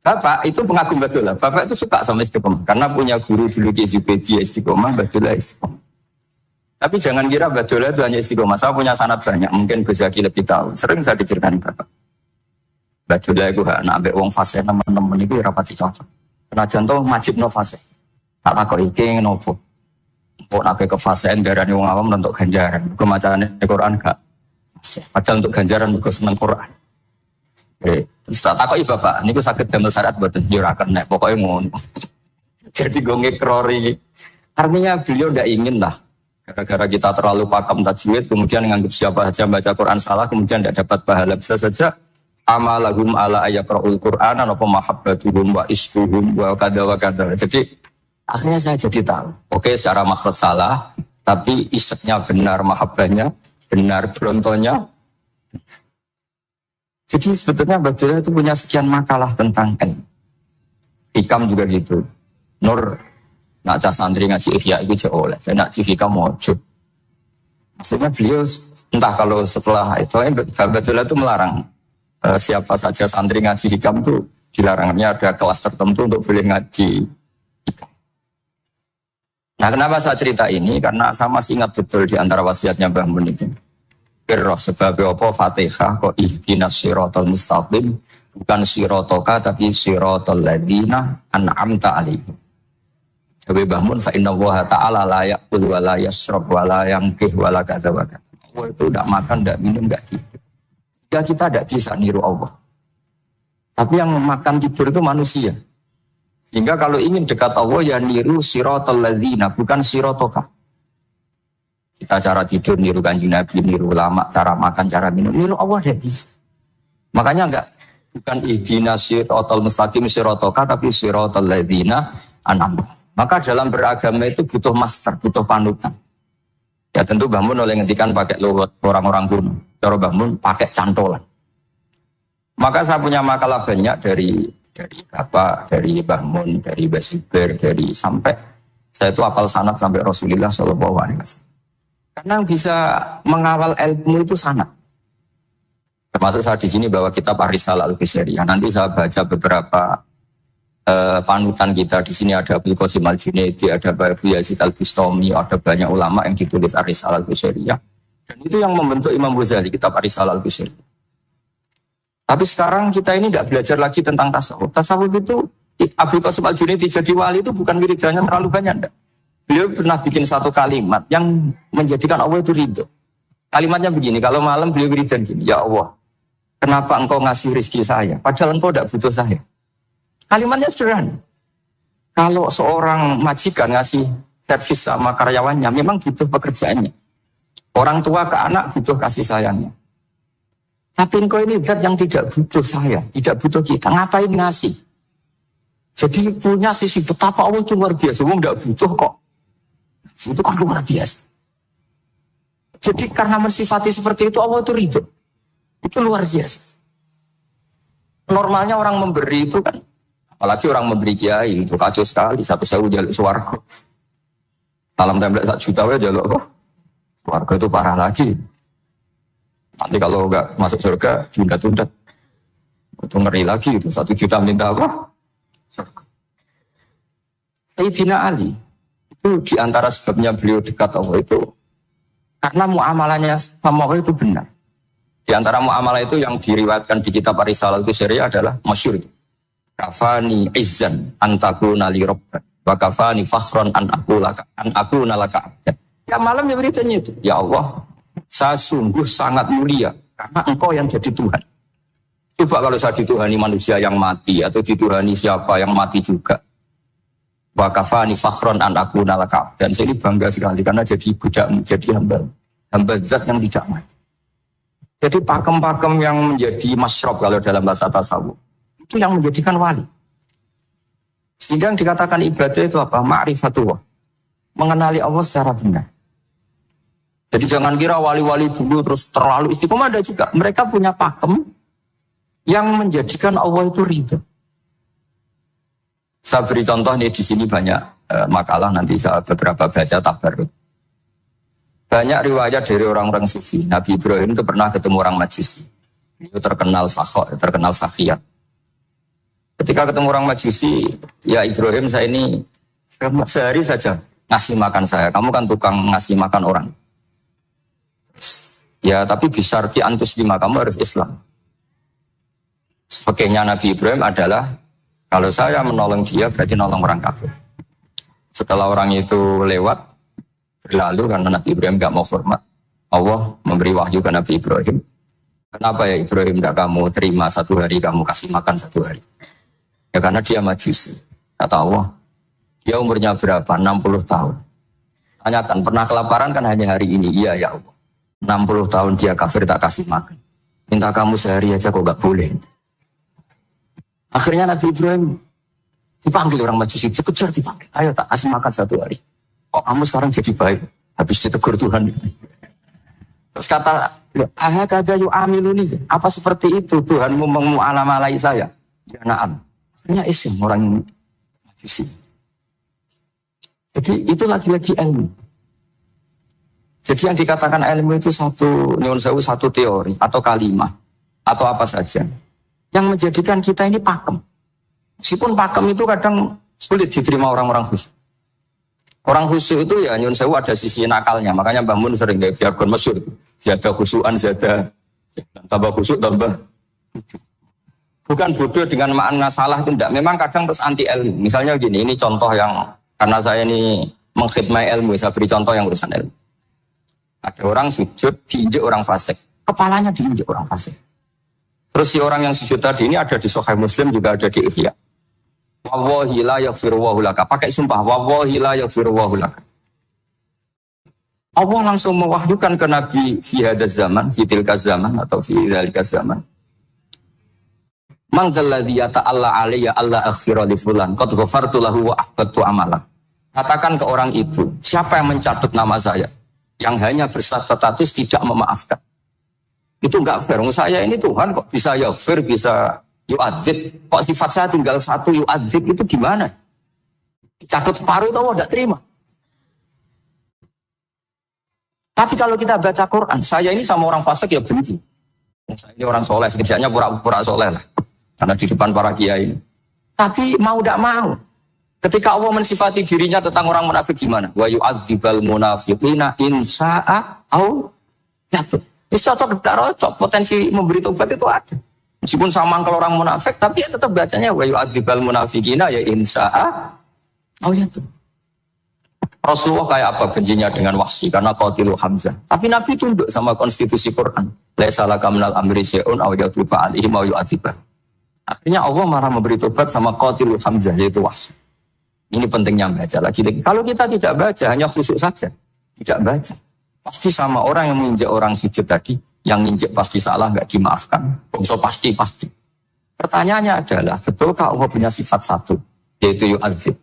Bapak itu pengagum Badulah. Bapak itu suka sama istiqomah. Karena punya guru dulu di Zubedi istiqomah, Badulah istiqomah. Tapi jangan kira Badulah itu hanya istiqomah. Saya punya sanad banyak, mungkin Gus Zaki lebih tahu. Sering saya diceritakan Bapak. Badulah itu gak nak wong fase teman-teman itu rapati cocok. Karena contoh majib no fase. Tak takut iki nopo. Kok nabe kefasean darani wong awam untuk ganjaran. Kemacane Quran gak. Padahal untuk ganjaran mergo seneng Quran. Terus tak takoki Bapak, niku saged damel syarat mboten yo ora kena. Pokoke ngono. Jadi gue ngekrori. Artinya beliau ndak ingin lah. Gara-gara kita terlalu pakam tajwid, kemudian menganggap siapa saja baca Quran salah, kemudian tidak dapat pahala. Bisa saja amalahum ala ayakra'ul Qur'an apa mahabbatuhum wa isfuhum wa kada wa kada. Jadi akhirnya saya jadi tahu. Oke, secara makhraj salah, tapi iseknya benar, mahabbahnya benar, berontonya. Jadi sebetulnya Badulah itu punya sekian makalah tentang ilmu. Hikam juga gitu. Nur nak cah santri ngaji Ihya itu jauh oleh. Saya nak hikam mojud. Maksudnya beliau entah kalau setelah itu Badulah itu melarang siapa saja santri ngaji hikam itu dilarangnya ada kelas tertentu untuk boleh ngaji hikam. Nah kenapa saya cerita ini? Karena saya masih ingat betul di antara wasiatnya Mbah Mun itu. Irroh sebab apa Fatihah kok ihdinas siratal mustaqim bukan siratoka tapi siratal ladzina an'amta alaihim. Dewe Mbah Mun fa inna Allaha ta'ala la ya'kul wa la yashrab wa la yanqih wa la kadza wa kadza. Allah itu enggak makan, enggak minum, enggak tidur. Ya kita tidak bisa niru Allah. Tapi yang makan tidur itu manusia. Sehingga kalau ingin dekat Allah ya niru siratal ladzina bukan siratoka. Kita cara tidur niru Kanjeng Nabi, niru ulama, cara makan, cara minum, niru Allah tidak bisa. Makanya bukan ihdinas siratal mustaqim siratoka tapi siratal ladzina an'amta. Maka dalam beragama itu butuh master, butuh panutan. Ya tentu Mbah Mun oleh ngendikan pakai luwet orang-orang kuno. Cara Mbah Mun pakai cantolan. Maka saya punya makalah banyak dari Mbah Mun, dari Mbah Zubair, dari sampai saya itu hafal sanad sampai Rasulullah sallallahu alaihi wasallam. Karena yang bisa mengawal ilmu itu sanad. Termasuk saya di sini bawa kitab Ar-Risalah Al-Qushairiyah. Nanti saya baca beberapa panutan kita. Di sini ada Abdul Qasim Al-Junaidi, ada Abu Yazid Al-Bustami, ada banyak ulama yang ditulis Ar-Risalah Al-Qushairiyah. Dan itu yang membentuk Imam Ghazali, kitab Ar-Risalah Al-Qushairiyah. Tapi sekarang kita ini tidak belajar lagi tentang tasawuf. Tasawuf itu Abdul Qasim Al-Junaidi jadi wali itu bukan wiridannya terlalu banyak, enggak. Beliau pernah bikin satu kalimat yang menjadikan Allah itu ridho. Kalimatnya begini, kalau malam beliau wiridan gini, ya Allah, kenapa engkau ngasih rezeki saya? Padahal engkau tidak butuh saya. Kalimatnya sederhana. Kalau seorang majikan ngasih servis sama karyawannya, memang butuh pekerjaannya. Orang tua ke anak butuh kasih sayangnya. Tapi engkau ini zat yang tidak butuh saya, tidak butuh kita. Ngapain ngasih? Jadi punya sisi betapa Allah itu luar biasa. Wong tidak butuh kok. Itu kan luar biasa. Jadi karena mensifati seperti itu Allah itu ridho. Itu luar biasa. Normalnya orang memberi itu kan, apalagi orang memberi kiai itu kacau sekali. 1.000 jaluk swarga. Salam template 1 juta aja jaluk apa? Swarga itu parah lagi. Nanti kalau enggak masuk surga tunda-tunda. Itu ngeri lagi itu 1 juta minta apa? Sayyidina Ali itu diantara sebabnya beliau dekat Allah itu karena muamalahnya sama Allah itu benar. Di antara muamalah itu yang diriwayatkan di kitab Ar-Risalah Al-Qushairiyah adalah masyhur itu. Kafani izzan antakuna li rabban wa kafani fakhran an akuna laka abdan. Ya malam yang beritanya itu, ya Allah, saya sungguh sangat mulia karena engkau yang jadi Tuhan. Coba kalau saya dituhani manusia yang mati atau dituhani siapa yang mati juga. Wa kafani fakhron an akuna laka. Dan saya ini bangga sekali karena jadi budak, jadi hamba zat yang tidak mati. Jadi pakem-pakem yang menjadi masyrab kalau dalam bahasa tasawuf itu yang menjadikan wali. Sehingga yang dikatakan ibadah itu apa? Ma'rifatullah. Mengenali Allah secara benar. Jadi jangan kira wali-wali dulu terus terlalu istiqomah, ada juga. Mereka punya pakem yang menjadikan Allah itu ridho. Saya beri contoh nih, di sini banyak makalah, nanti saya beberapa baca tabarruk. Banyak riwayat dari orang-orang sufi. Nabi Ibrahim itu pernah ketemu orang Majusi. Itu terkenal Sakhok, terkenal Sakhiyat. Ketika ketemu orang Majusi, ya Ibrahim, saya ini sehari saja ngasih makan saya. Kamu kan tukang ngasih makan orang. Ya tapi bisyarti antus lima, kamu harus Islam. Sebagainya Nabi Ibrahim adalah kalau saya menolong dia berarti nolong orang kafir. Setelah orang itu lewat berlalu karena Nabi Ibrahim gak mau hormat, Allah memberi wahyu ke Nabi Ibrahim. Kenapa ya Ibrahim tidak kamu terima 1 hari, kamu kasih makan 1 hari? Ya karena dia Majusi. Kata Allah, dia umurnya berapa? 60 tahun. Tanyakan, pernah kelaparan kan hanya hari ini? Iya ya Allah. 60 tahun dia kafir tak kasih makan. Minta kamu sehari aja kok gak boleh. Akhirnya Nabi Ibrahim dipanggil orang Majusi, dikejar dipanggil. Ayo tak kasih makan 1 hari. Kok kamu sekarang jadi baik? Habis ditegur Tuhan. Terus kata, ahakada yu'amiluni. Apa seperti itu Tuhanmu mengu'alamalai saya? Ya na'am. Akhirnya Islam orang Majusi. Jadi itu lagi-lagi ilmu. Jadi yang dikatakan ilmu itu satu teori atau kalimat atau apa saja yang menjadikan kita ini pakem. Meskipun pakem itu kadang sulit diterima orang-orang khusyuk. Orang khusyuk itu ya nyun sewu ada sisi nakalnya. Makanya Mbah Mun sering kayak jargon masyhur. Zada khusyuan, zada tambah khusyuk tambah bodoh. Bukan bodoh dengan makna salah itu enggak. Memang kadang terus anti ilmu. Misalnya gini, ini contoh yang karena saya ini mengkhidmati ilmu, saya beri contoh yang urusan ilmu. Ada orang sujud diinjek orang fasik, kepalanya diinjek orang fasik. Terus si orang yang sujud tadi ini ada di Sahih Muslim, juga ada di Ihya. Wallahi la yaghfiru wa laka. Pakai sumpah, wallahi la yaghfiru wa laka. Allah langsung mewahyukan ke Nabi fi hadzal zaman, fi tilka zaman atau fi dzalika zaman. Man dzalladzi yata'alla alayya alla aghfira li fulan qad ghafartu lahu wa ahbattu amalak. Katakan ke orang itu, siapa yang mencatut nama saya? Yang hanya berstatus tidak memaafkan. Itu enggak fair. Saya ini Tuhan kok bisa yaghfir, bisa yu'adzib. Kok sifat saya tinggal 1 yu'adzib, itu gimana? Dicatut separuh itu Allah tidak terima. Tapi kalau kita baca Quran, saya ini sama orang fasik ya benci. Saya ini orang soleh, setidaknya pura-pura soleh lah. Karena di depan para kiai. Tapi mau tidak mau. Ketika Allah mensifati dirinya tentang orang munafik gimana? Wa yu'adzibal munafiqina in sa'a au yatub. Itu cocok tidak cocok, potensi memberi tobat itu ada. Meskipun sama kalau orang munafik, tapi ya tetap bacanya wa yu'adzibal munafiqina ya in sa'a au yatub. Rasulullah kayak apa bencinya dengan Wahsy karena qatilu Hamzah. Tapi Nabi tunduk sama konstitusi Quran. Laisa laka minal amri syai'un aw yatuba alaihim aw yu'adzibah. Akhirnya Allah malah memberi tobat sama qatilu Hamzah, yaitu Wahsy. Ini pentingnya baca lagi. Kalau kita tidak baca, hanya khusyuk saja. Tidak baca. Pasti sama orang yang menginjak orang sujud tadi, yang menginjak pasti salah, nggak dimaafkan. So pasti. Pertanyaannya adalah, betulkah Allah punya sifat 1, yaitu yu'adzib?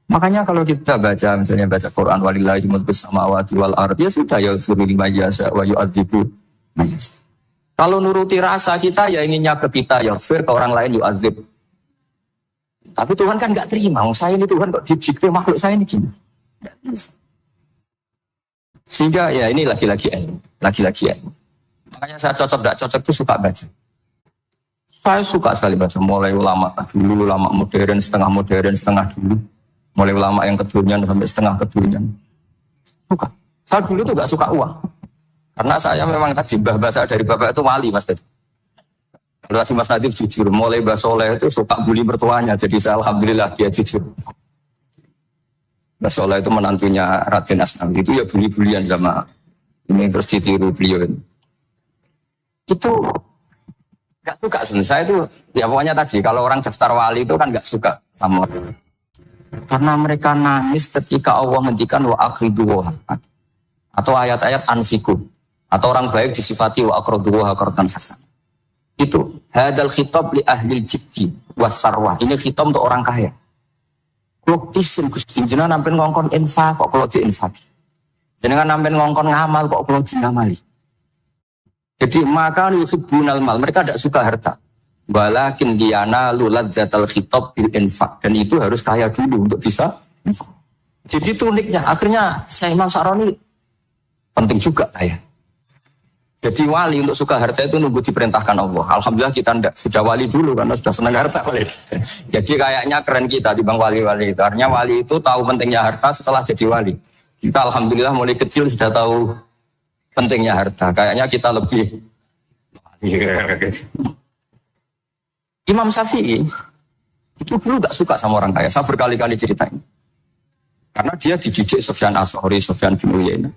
Makanya kalau kita baca, misalnya baca Quran, walillahi mulkus samawati wal ardh, ya sudah, yaghfiru liman yasha wa yu'adzibu man yasha. Kalau nuruti rasa kita, ya inginnya ke kita, yaghfir, ke orang lain yu'adzib. Tapi Tuhan kan nggak terima. Saya ini Tuhan kok didikte makhluk saya ini gini. Sehingga ya ini lagi-lagi ilmu. Makanya saya cocok tidak cocok itu suka baca. Saya suka sekali baca. Mulai ulama dulu, ulama modern, setengah dulu. Mulai ulama yang kedunian sampai setengah kedunian. Suka. Saya dulu tuh nggak suka uang. Karena saya memang tadi bahasa dari bapak itu wali mas tadi. Kalau Mas Nadif jujur, mulai Mbah Soleh itu suka bully mertuanya, jadi saya alhamdulillah dia jujur. Mbah Soleh itu menantunya Raden Asnawi, itu ya bully-bullyan sama ini terus ditiru beliau. Itu gak suka sebenarnya, saya itu ya pokoknya tadi kalau orang daftar wali itu kan gak suka sama Karena mereka nangis ketika Allah ngendikan wa aqridu wa atau ayat-ayat anfiku atau orang baik disifati wa aqridu wa qardan hasan. Itu hadal khitab li ahli jibti wasarwah. Ini khitab untuk orang kaya. Kalau isim Gusti jenengan nampen ngongkon infak kok kalau diinfak. Jenengan nampen ngongkon ngamal kok kalau ngamali. Jadi maka yuhibbunal mal, mereka tidak suka harta. Walakin liyana luladzatal khitab bil infak, dan itu harus kaya dulu untuk bisa infak. Jadi itu uniknya. Akhirnya Syekh Imam Sa'roni penting juga kaya. Jadi wali untuk suka harta itu nunggu diperintahkan Allah. Alhamdulillah kita tidak sudah wali dulu karena sudah senang harta. Jadi kayaknya keren kita dibanding wali-wali itu. Artinya wali itu tahu pentingnya harta setelah jadi wali. Kita alhamdulillah mulai kecil sudah tahu pentingnya harta. Kayaknya kita lebih. Imam Syafi'i itu dulu gak suka sama orang kaya. Saya berkali-kali ceritain. Karena dia dididik Sufyan As-Tsauri, Sufyan bin Uyainah.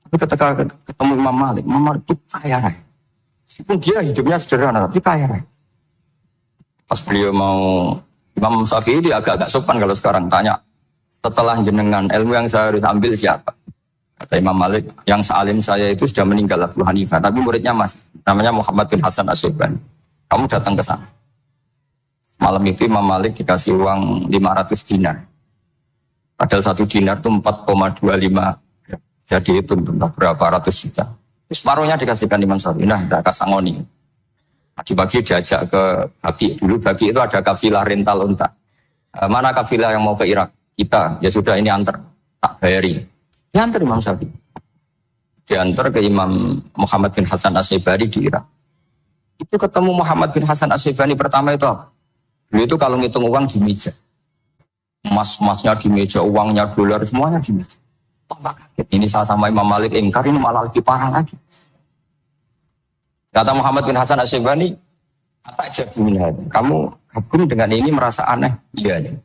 Tapi ketika ketemu Imam Malik itu kaya raya. Meskipun dia hidupnya sederhana, tapi kaya raya. Pas beliau mau, Imam Syafi'i dia agak-agak sopan kalau sekarang tanya. Setelah jenengan, ilmu yang saya harus ambil siapa? Kata Imam Malik, yang sealim saya itu sudah meninggal Abu Hanifah. Tapi muridnya masih, namanya Muhammad bin Hasan As-Subani. Kamu datang ke sana. Malam itu Imam Malik dikasih uang 500 dinar. Padahal 1 dinar itu 4,25. Jadi itu berapa ratus juta. Separuhnya dikasihkan Imam Syafi'i. Nah, tidak kasangoni. Pagi-pagi diajak ke Baki. Dulu Baki itu ada kafilah rental unta. Mana kafilah yang mau ke Irak? Kita. Ya sudah ini antar. Tak bayari. Diantar Imam Syafi'i. Diantar ke Imam Muhammad bin Hasan As-Syaibani di Irak. Itu ketemu Muhammad bin Hasan As-Syaibani pertama itu apa? Beliau itu kalau ngitung uang di meja. Emas-emasnya di meja, uangnya dolar, semuanya di meja. Tambah kaget. Ini saya sama Imam Malik ingkar, ini malah lebih parah lagi. Kata Muhammad bin Hasan As-Syaibani, tak jadinya. Kamu kagum dengan ini merasa aneh? Iya.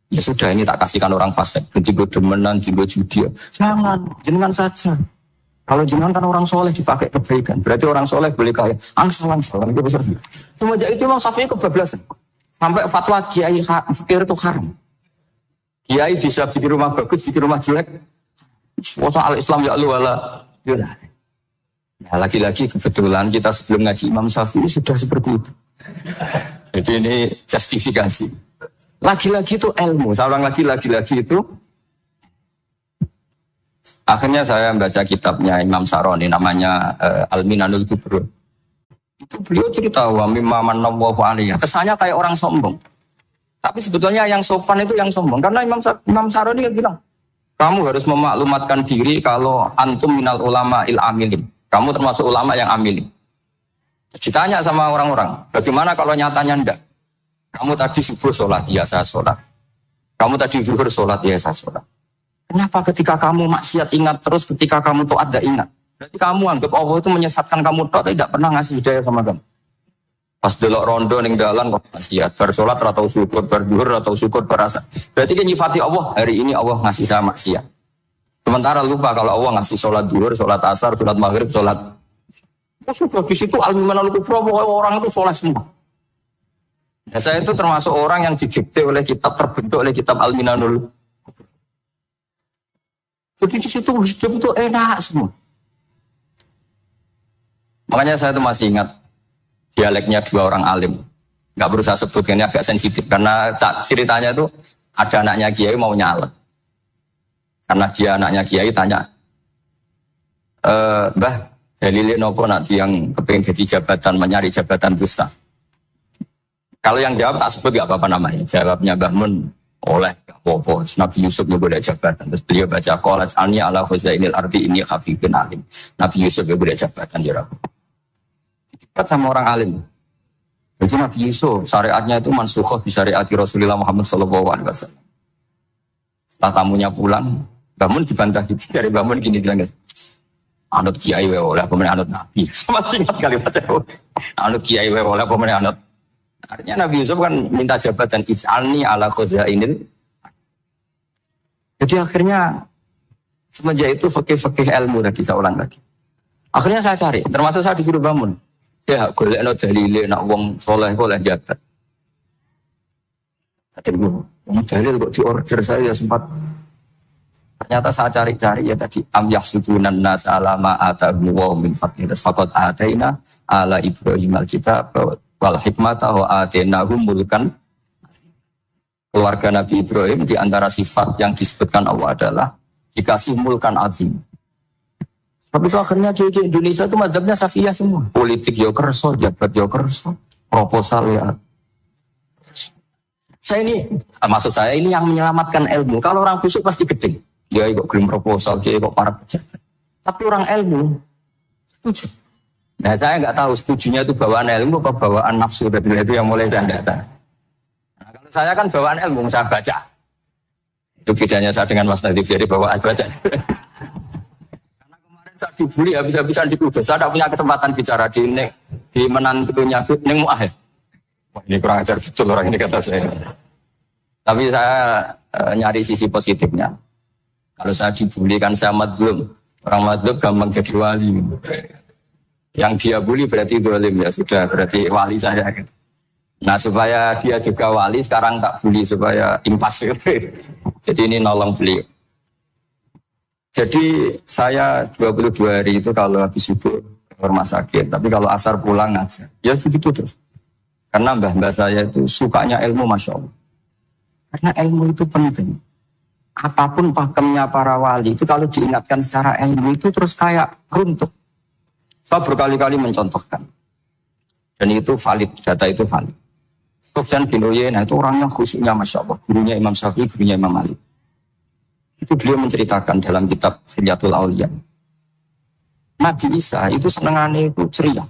Ya sudah, ini tak kasihkan orang fasik. Tiba demenan, tiba judi. Jangan, jenengan saja. Kalau jenengan kan orang soleh dipakai kebaikan, berarti orang soleh boleh kaya. Angsal-angsal. Semenjak itu Imam Syafi'i kebablasan. Sampai fatwa kiai fikir itu haram. Kiai bisa bikin rumah bagus, bikin rumah jelek. Foto al-Islam ya wala. Nah, lagi-lagi kebetulan kita sebelum ngaji Imam Syafi'i sudah seperti itu. Jadi ini justifikasi. Lagi-lagi itu ilmu. Saya ulang lagi-lagi itu. Akhirnya saya membaca kitabnya Imam Sa'roni namanya Al-Minanul Kubro. Itu beliau cerita wa mimma manallahu alaihi. Kesannya kayak orang sombong. Tapi sebetulnya yang sopan itu yang sombong. Karena Imam Sa'roni kan bilang, kamu harus memaklumatkan diri kalau antum minal ulama il amilin. Kamu termasuk ulama yang amilin. Ditanya sama orang-orang, bagaimana kalau nyatanya enggak? Kamu tadi subuh sholat, iya saya sholat. Kamu tadi zuhur sholat, iya saya sholat. Kenapa ketika kamu maksiat ingat terus, ketika kamu taat tidak ingat? Berarti kamu anggap Allah itu menyesatkan kamu tidak pernah ngasih hidayah sama kamu. Pas delok rondo ning dalan kok maksiat, bar salat atau syukur, bar zuhur atau syukur berasa. Berarti kan nyifati Allah, hari ini Allah ngasih saya maksiat. Sementara lupa kalau Allah ngasih sholat zuhur, sholat asar, sholat maghrib, sholat. Sudah di situ al-Minanul Kubro, orang itu soleh semua. Nah, saya itu termasuk orang yang didikte oleh kitab, terbentuk oleh kitab Al-Minanul. Jadi di situ hidup itu enak semua. Makanya saya itu masih ingat dialeknya dua orang alim. Nggak berusaha sebut, ini agak sensitif. Karena ceritanya itu ada anaknya kiai mau nyalek. Karena dia anaknya kiai tanya, Mbah, dalilnya nopo nanti yang kepingin jadi jabatan, mencari jabatan besar. Kalau yang jawab tak sebut nggak apa-apa namanya. Jawabnya Mbah Mun. Oleh apa-apa, Nabi Yusuf juga ada jabatan. Terus beliau baca qalat anni ala khuzainil ardi ini khafifun alim. Nabi Yusuf juga ada jabatan ya Rabb. Dikipat sama orang alim. Jadi Nabi Yusuf syariatnya itu mansukhah bi syariati Rasulullah Muhammad sallallahu alaihi wasallam. Setelah tamunya pulang, Bamun dibantah gitu. Dari Bamun gini bilang, anut kiai wae oleh apa meneh anut Nabi. Sama singkat kalimatnya. Anut kiai wae oleh apa meneh anut. Artinya Nabi Yusuf kan minta jabatan ij'alni ala khuzainil. Jadi akhirnya semenjak itu fikih ilmu tadi saya ulang lagi. Akhirnya saya cari, termasuk saya disuruh bangun. Ya golekno dalile nak wong saleh kok oleh jabat. Dalil kok diorder saya sempat. Ternyata saya cari-cari ya tadi am yahsudunan nas alama atahum wa min fadli faqad ataina ala Ibrahim alkitab wal hikmata wa atainahum mulkan. Keluarga Nabi Ibrahim di antara sifat yang disebutkan Allah adalah dikasih mulkan azim. Tapi itu akhirnya kiai Indonesia itu mazhabnya Syafi'iyah semua. Politik ya kerso, jabat ya kerso, proposal ya. Maksud saya ini yang menyelamatkan ilmu. Kalau orang busuk pasti gede. Dia kok kirim proposal, dia kok para pejabat. Tapi orang ilmu setuju. Nah saya nggak tahu setujunya itu bawaan ilmu apa bawaan nafsu. Dan itu yang mulai saya data. Nah, kalau saya kan bawaan ilmu, saya baca. Itu bedanya saya dengan Mas Nadif, jadi bawaan baca. Karena kemarin saya dibully habis-habisan di Kudus. Saya tidak punya kesempatan bicara di menantunya Neng Mu'ah. Wah, ini kurang ajar betul orang ini kata saya. Tapi saya nyari sisi positifnya. Kalau saya dibully kan saya madlum. Orang madlum gampang jadi wali. Yang dia bully berarti dolim ya sudah berarti wali saya. Gitu. Nah supaya dia juga wali sekarang tak bully supaya impas. Jadi ini nolong beliau. Jadi saya 22 hari itu kalau habis itu ke rumah sakit. Tapi kalau asar pulang aja. Ya begitu terus. Karena mbah-mbah saya itu sukanya ilmu Masya Allah. Karena ilmu itu penting. Apapun pakemnya para wali itu kalau diingatkan secara ilmu itu terus kayak runtuh. Saya berkali-kali mencontohkan. Dan itu valid, data itu valid. Sufyan bin Uyainah itu orangnya khusyuknya Masya Allah. Gurunya Imam Syafi'i, gurunya Imam Malik. Itu beliau menceritakan dalam kitab Hilyatul Auliya. Nabi Isa itu senangannya itu ceria.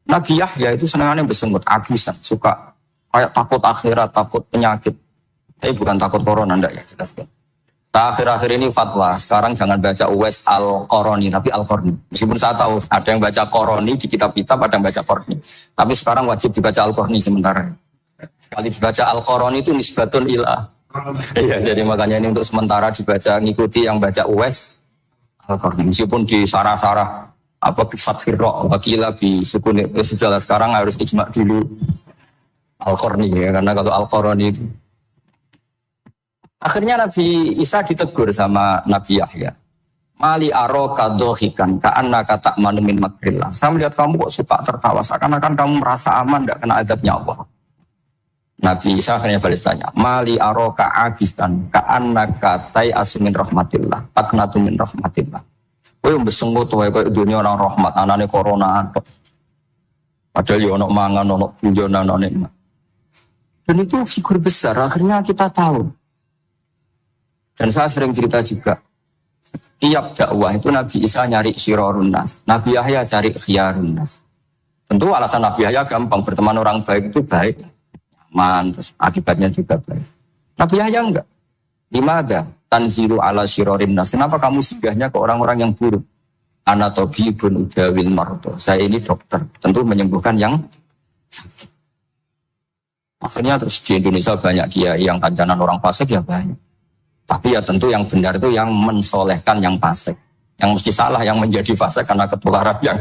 Nabi Yahya itu senangannya bersemut, abusan, suka kayak takut akhirat, takut penyakit. Tapi bukan takut corona, enggak ya jelas kan. Nah, akhir-akhir ini fatwa, sekarang jangan baca Uwais Al-Qarani, tapi Al-Qarni. Meskipun saya tahu ada yang baca Qarani di kitab-kitab, ada yang baca Qarni. Tapi sekarang wajib dibaca Al-Qarni sementara. Sekali dibaca Al-Qarani itu nisbatun ila. Iya, jadi makanya ini untuk sementara dibaca, ngikuti yang baca Uwais Al-Qarni. Meskipun di sarah-sarah, apa Fathir Ra' wakilah di sukun sudahlah sekarang harus ijma dulu Al-Qarni ya, karena kalau Al-Qarani itu akhirnya Nabi Isa ditegur sama Nabi Yahya. Mali aroka dohikan ka'anna kata manumin makrillah. Saya melihat kamu kok suka tertawa, seakan-akan kamu merasa aman tidak kena azabnya Allah. Nabi Isa akhirnya balas tanya, Mali aroka abistan ka'anna katai asumin rahmatillah taknatu min rahmatillah. Kowe mbesengut wae koyo dunia orang rahmat, anane corona. Padahal yo ono mangan, ono guyon, ono nikmat. Dan itu figur besar, akhirnya kita tahu. Dan saya sering cerita juga, setiap dakwah itu Nabi Isa nyari syirorun nas, Nabi Yahya cari khiyarun nas. Tentu alasan Nabi Yahya gampang, berteman orang baik itu baik, nyaman, terus akibatnya juga baik. Nabi Yahya enggak. Limada tanzilu ala syirorin nas. Kenapa kamu singgahnya ke orang-orang yang buruk? Ana tabibun udawil mardo. Saya ini dokter, tentu menyembuhkan yang sakit. Akhirnya terus di Indonesia banyak kiai yang kancanan orang fasik ya banyak. Tapi ya tentu yang benar itu yang mensolehkan yang fasik. Yang mesti salah yang menjadi fasik karena ketularan yang.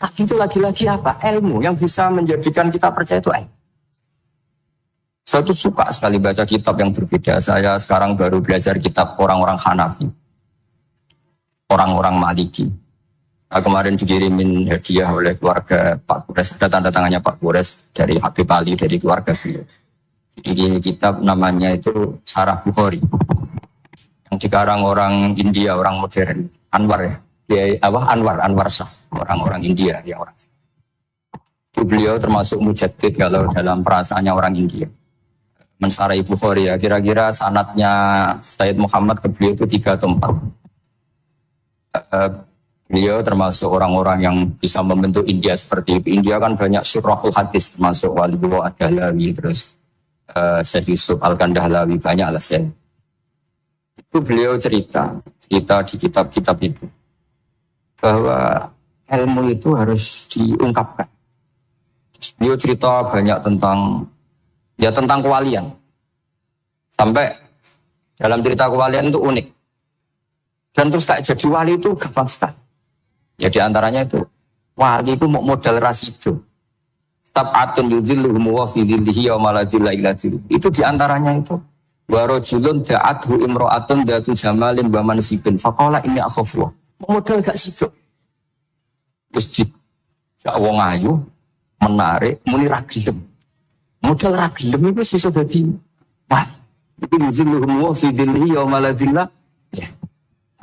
Tapi itu lagi-lagi apa? Ilmu yang bisa menjadikan kita percaya itu ilmu. Saya tuh suka sekali baca kitab yang berbeda. Saya sekarang baru belajar kitab orang-orang Hanafi. Orang-orang Maliki. Saya kemarin dikirimin hadiah oleh keluarga Pak Kures. Ada tanda tangannya Pak Kures dari Habib Ali, dari keluarga beliau. Jadi kitab namanya itu Sarah Bukhari. Yang dikarang orang India, orang modern. Anwar ya. Anwar Shah. Orang-orang India. Ya, orang. Itu beliau termasuk mujaddid kalau dalam perasaannya orang India. Mensarai Bukhari ya. Kira-kira sanadnya Sayyid Muhammad ke beliau itu 3 atau 4. Beliau termasuk orang-orang yang bisa membentuk India seperti itu. India kan banyak syurahul hadis termasuk Waliullah Ad-Dahlawi terus Syekh Yusuf Al-Kandahlawi banyak lah Syekh. Itu beliau cerita di kitab-kitab itu bahwa ilmu itu harus diungkapkan. Beliau cerita banyak tentang kewalian. Sampai dalam cerita kewalian itu unik. Dan terus tak jadi wali itu gampang sekali. Ya diantaranya itu wali itu mau modal rasido. Sab'atun yudhilluhum wa fi dhillihi yawma la dhilla illa dhilluh. Itu diantaranya itu. Wa rajulun da'athu imra'atun dhatu jamalin wa mansibin. Faqala inni akhafullah. Modal gak situ. Terus di wong ayu menarik muni ra gelem. Modal ra gelem iku iso dadi wah. Itu yudhilluhum wa fi dhillihi yawma la dhilla. Ya.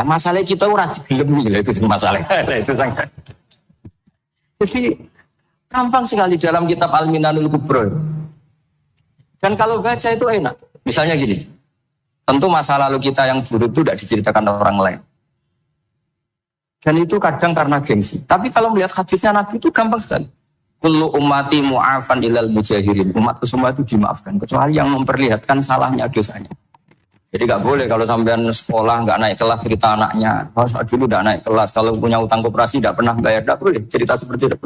Masalah kita ora digelem itu masalah. Itu sangat. Jadi gampang sekali dalam kitab Al-Minanul Kubra. Dan kalau baca itu enak. Misalnya gini, tentu masa lalu kita yang buruk itu tidak diceritakan orang lain. Dan itu kadang karena gengsi. Tapi kalau melihat hadisnya Nabi itu gampang sekali. Kullu ummati mu'afan ilal mujahirin. Umatku semua itu dimaafkan. Kecuali yang memperlihatkan salahnya dosanya. Jadi nggak boleh kalau sampean sekolah nggak naik kelas cerita anaknya. Kalau dulu nggak naik kelas, kalau punya utang koperasi nggak pernah bayar, nggak boleh cerita seperti itu.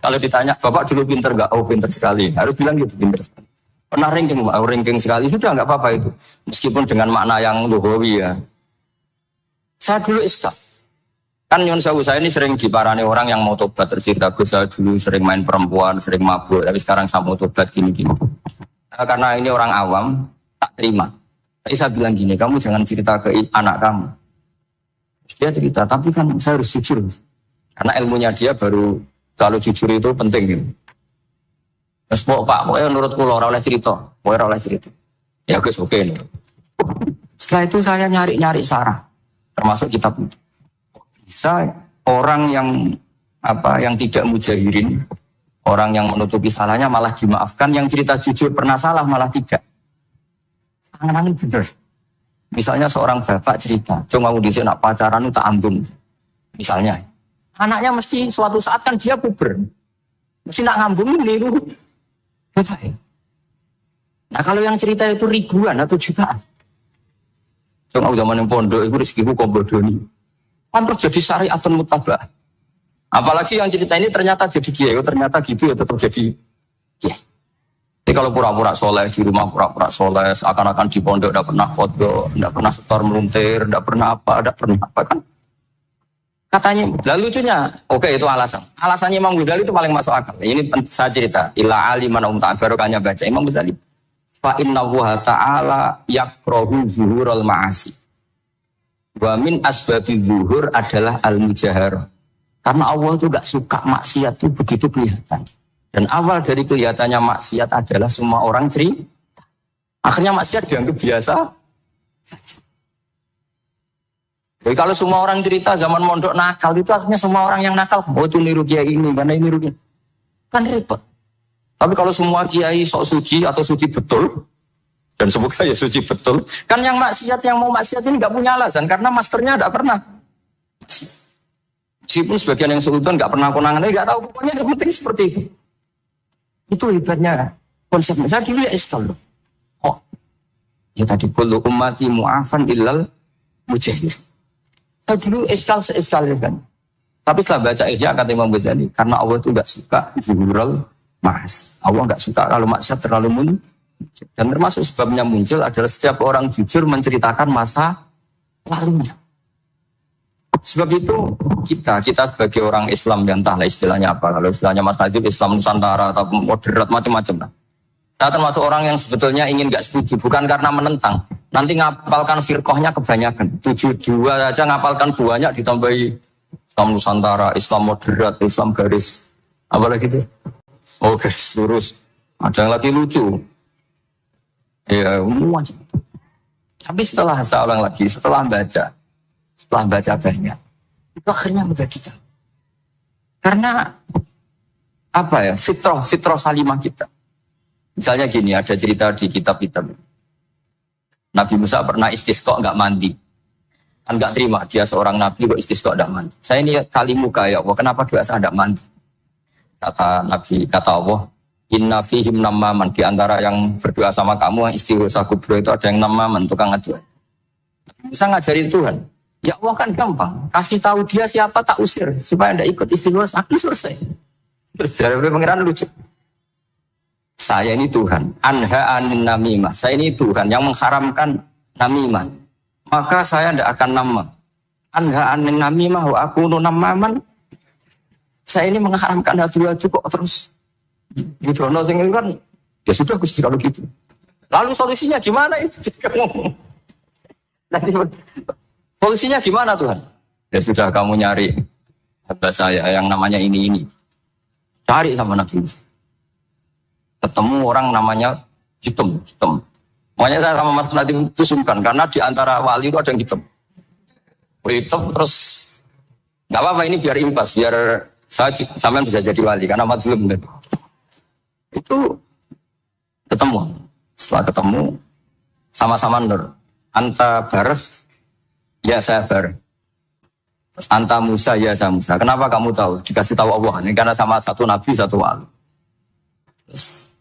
Kalau ditanya, bapak dulu pinter nggak? Oh pinter sekali. Harus bilang gitu, pinter sekali. Pernah ranking sekali, sudah nggak apa-apa itu. Meskipun dengan makna yang lugawi ya. Saya dulu ikhlas. Kan Nyon Sewu saya ini sering diparani orang yang mau tobat tercerita. Saya dulu sering main perempuan, sering mabuk, tapi sekarang saya mau tobat gini-gini. Karena ini orang awam, tak terima. Tapi saya bilang gini, kamu jangan cerita ke anak kamu. Dia cerita, tapi kan saya harus jujur. Karena ilmunya dia baru, kalau jujur itu penting. Gitu. Terus Pak, pokoknya menurut kula ora oleh cerita. Pokoknya ora oleh cerita. Ya guys, oke. Setelah itu saya nyari-nyari sarah. Termasuk kitab itu. Bisa orang yang tidak mujahirin, orang yang menutupi salahnya malah dimaafkan, yang cerita jujur pernah salah malah tidak. Angan-angan bener. Misalnya seorang bapak cerita, cuma mau disini nak pacaran itu tak ambung. Misalnya, anaknya mesti suatu saat kan dia puber, mesti nak ngambung niru bapak. Nah kalau yang cerita itu ribuan atau jutaan, cuma zaman yang pondok itu rezekiku kombodoni, kan terus jadi syariatun mutabah. Apalagi yang cerita ini ternyata jadi kiai, ternyata gitu ya tetap jadi kiai. Jadi kalau pura-pura soleh di rumah pura-pura soleh, seakan-akan di pondok tidak pernah foto, tidak pernah setor meluntir, tidak pernah apa kan? Katanya, lalu lucunya, oke itu alasan. Alasannya Imam Ghazali itu paling masuk akal. Ini saya cerita, ila aliman barokahnya baca Imam Ghazali. Fa innahu ta'ala yakrahu zuhurul ma'asi. Wa min asbabi zuhur adalah al-mujahar. Karena Allah itu gak suka maksiat itu begitu kelihatan. Dan awal dari kelihatannya maksiat adalah semua orang cerita. Akhirnya maksiat dianggap biasa saja. Jadi kalau semua orang cerita zaman mondok nakal itu akhirnya semua orang yang nakal. Oh itu niru kiai ini, karena ini niru ini. Kan repot. Tapi kalau semua kiai sok suci atau suci betul, dan semoga ya suci betul, kan yang maksiat, yang mau maksiat ini gak punya alasan. Karena masternya gak pernah. Meskipun sebagian yang seutuhan gak pernah konangan, gak tahu. Pokoknya yang penting seperti itu. Itu hebatnya konsepnya. Saya dulu ya iskal loh. Oh, ya tadi kullu ummati mu'afan illal mujahir. Saya dulu iskal kan. Tapi setelah baca Ihya kata Imam Ghazali, karena Allah itu enggak suka zuhurul ma'as. Allah enggak suka kalau maksiat terlalu muncul. Dan termasuk sebabnya muncul adalah setiap orang jujur menceritakan masa lalunya. Sebab itu kita sebagai orang Islam yang entahlah istilahnya apa. Kalau istilahnya Mas Najib Islam Nusantara atau moderat macam-macam lah. Saya termasuk orang yang sebetulnya ingin gak setuju, bukan karena menentang. Nanti ngapalkan firqahnya kebanyakan. 72 aja ngapalkan banyak ditambahi Islam Nusantara, Islam moderat, Islam garis. Apalagi itu? Oh garis lurus. Ada yang lagi lucu. Ya macam itu. Tapi setelah saya ulang lagi, setelah baca banyak, itu akhirnya menjadi tahu. Karena apa ya, fitrah salimah kita. Misalnya gini, ada cerita di kitab-kitab. Nabi Musa pernah istisqa enggak mandi. Kan enggak terima, dia seorang nabi kok istisqa enggak mandi. Saya ini kali muka ya Allah, kenapa doa saya enggak mandi? Kata Nabi, kata Allah, inna fihim namaman, di antara yang berdoa sama kamu yang istighosa kubro itu ada yang namaman, tukang ngadu. Bisa ngajari Tuhan. Ya Allah kan gampang, kasih tahu dia siapa tak usir supaya tidak ikut istighosa, aku selesai. Terus jawab pengiran lucu. Saya ini Tuhan, anha anin namimah. Saya ini Tuhan yang mengharamkan namimah. Maka saya tidak akan nama. Anha anin namimah wa akunu namaman. Saya ini mengharamkan hadu-hadu kok terus Yudhoyono sing itu kan ya sudah Gusti kalau gitu. Lalu solusinya gimana itu? Solusinya gimana Tuhan? Ya sudah kamu nyari hamba saya yang namanya ini. Cari sama Nabi Musa. Ketemu orang namanya hitam. Makanya saya sama Mas Nadim itu sungkan karena di antara wali itu ada yang hitam. Hitam terus nggak apa-apa ini biar impas, biar saya sampean bisa jadi wali karena mazlum. Itu ketemu. Setelah ketemu sama-sama nur. Anta bar, ya saya bar. Anta Musa, ya saya Musa. Kenapa kamu tahu? Dikasih tahu Allah. Ini karena sama satu nabi, satu wali. Terus,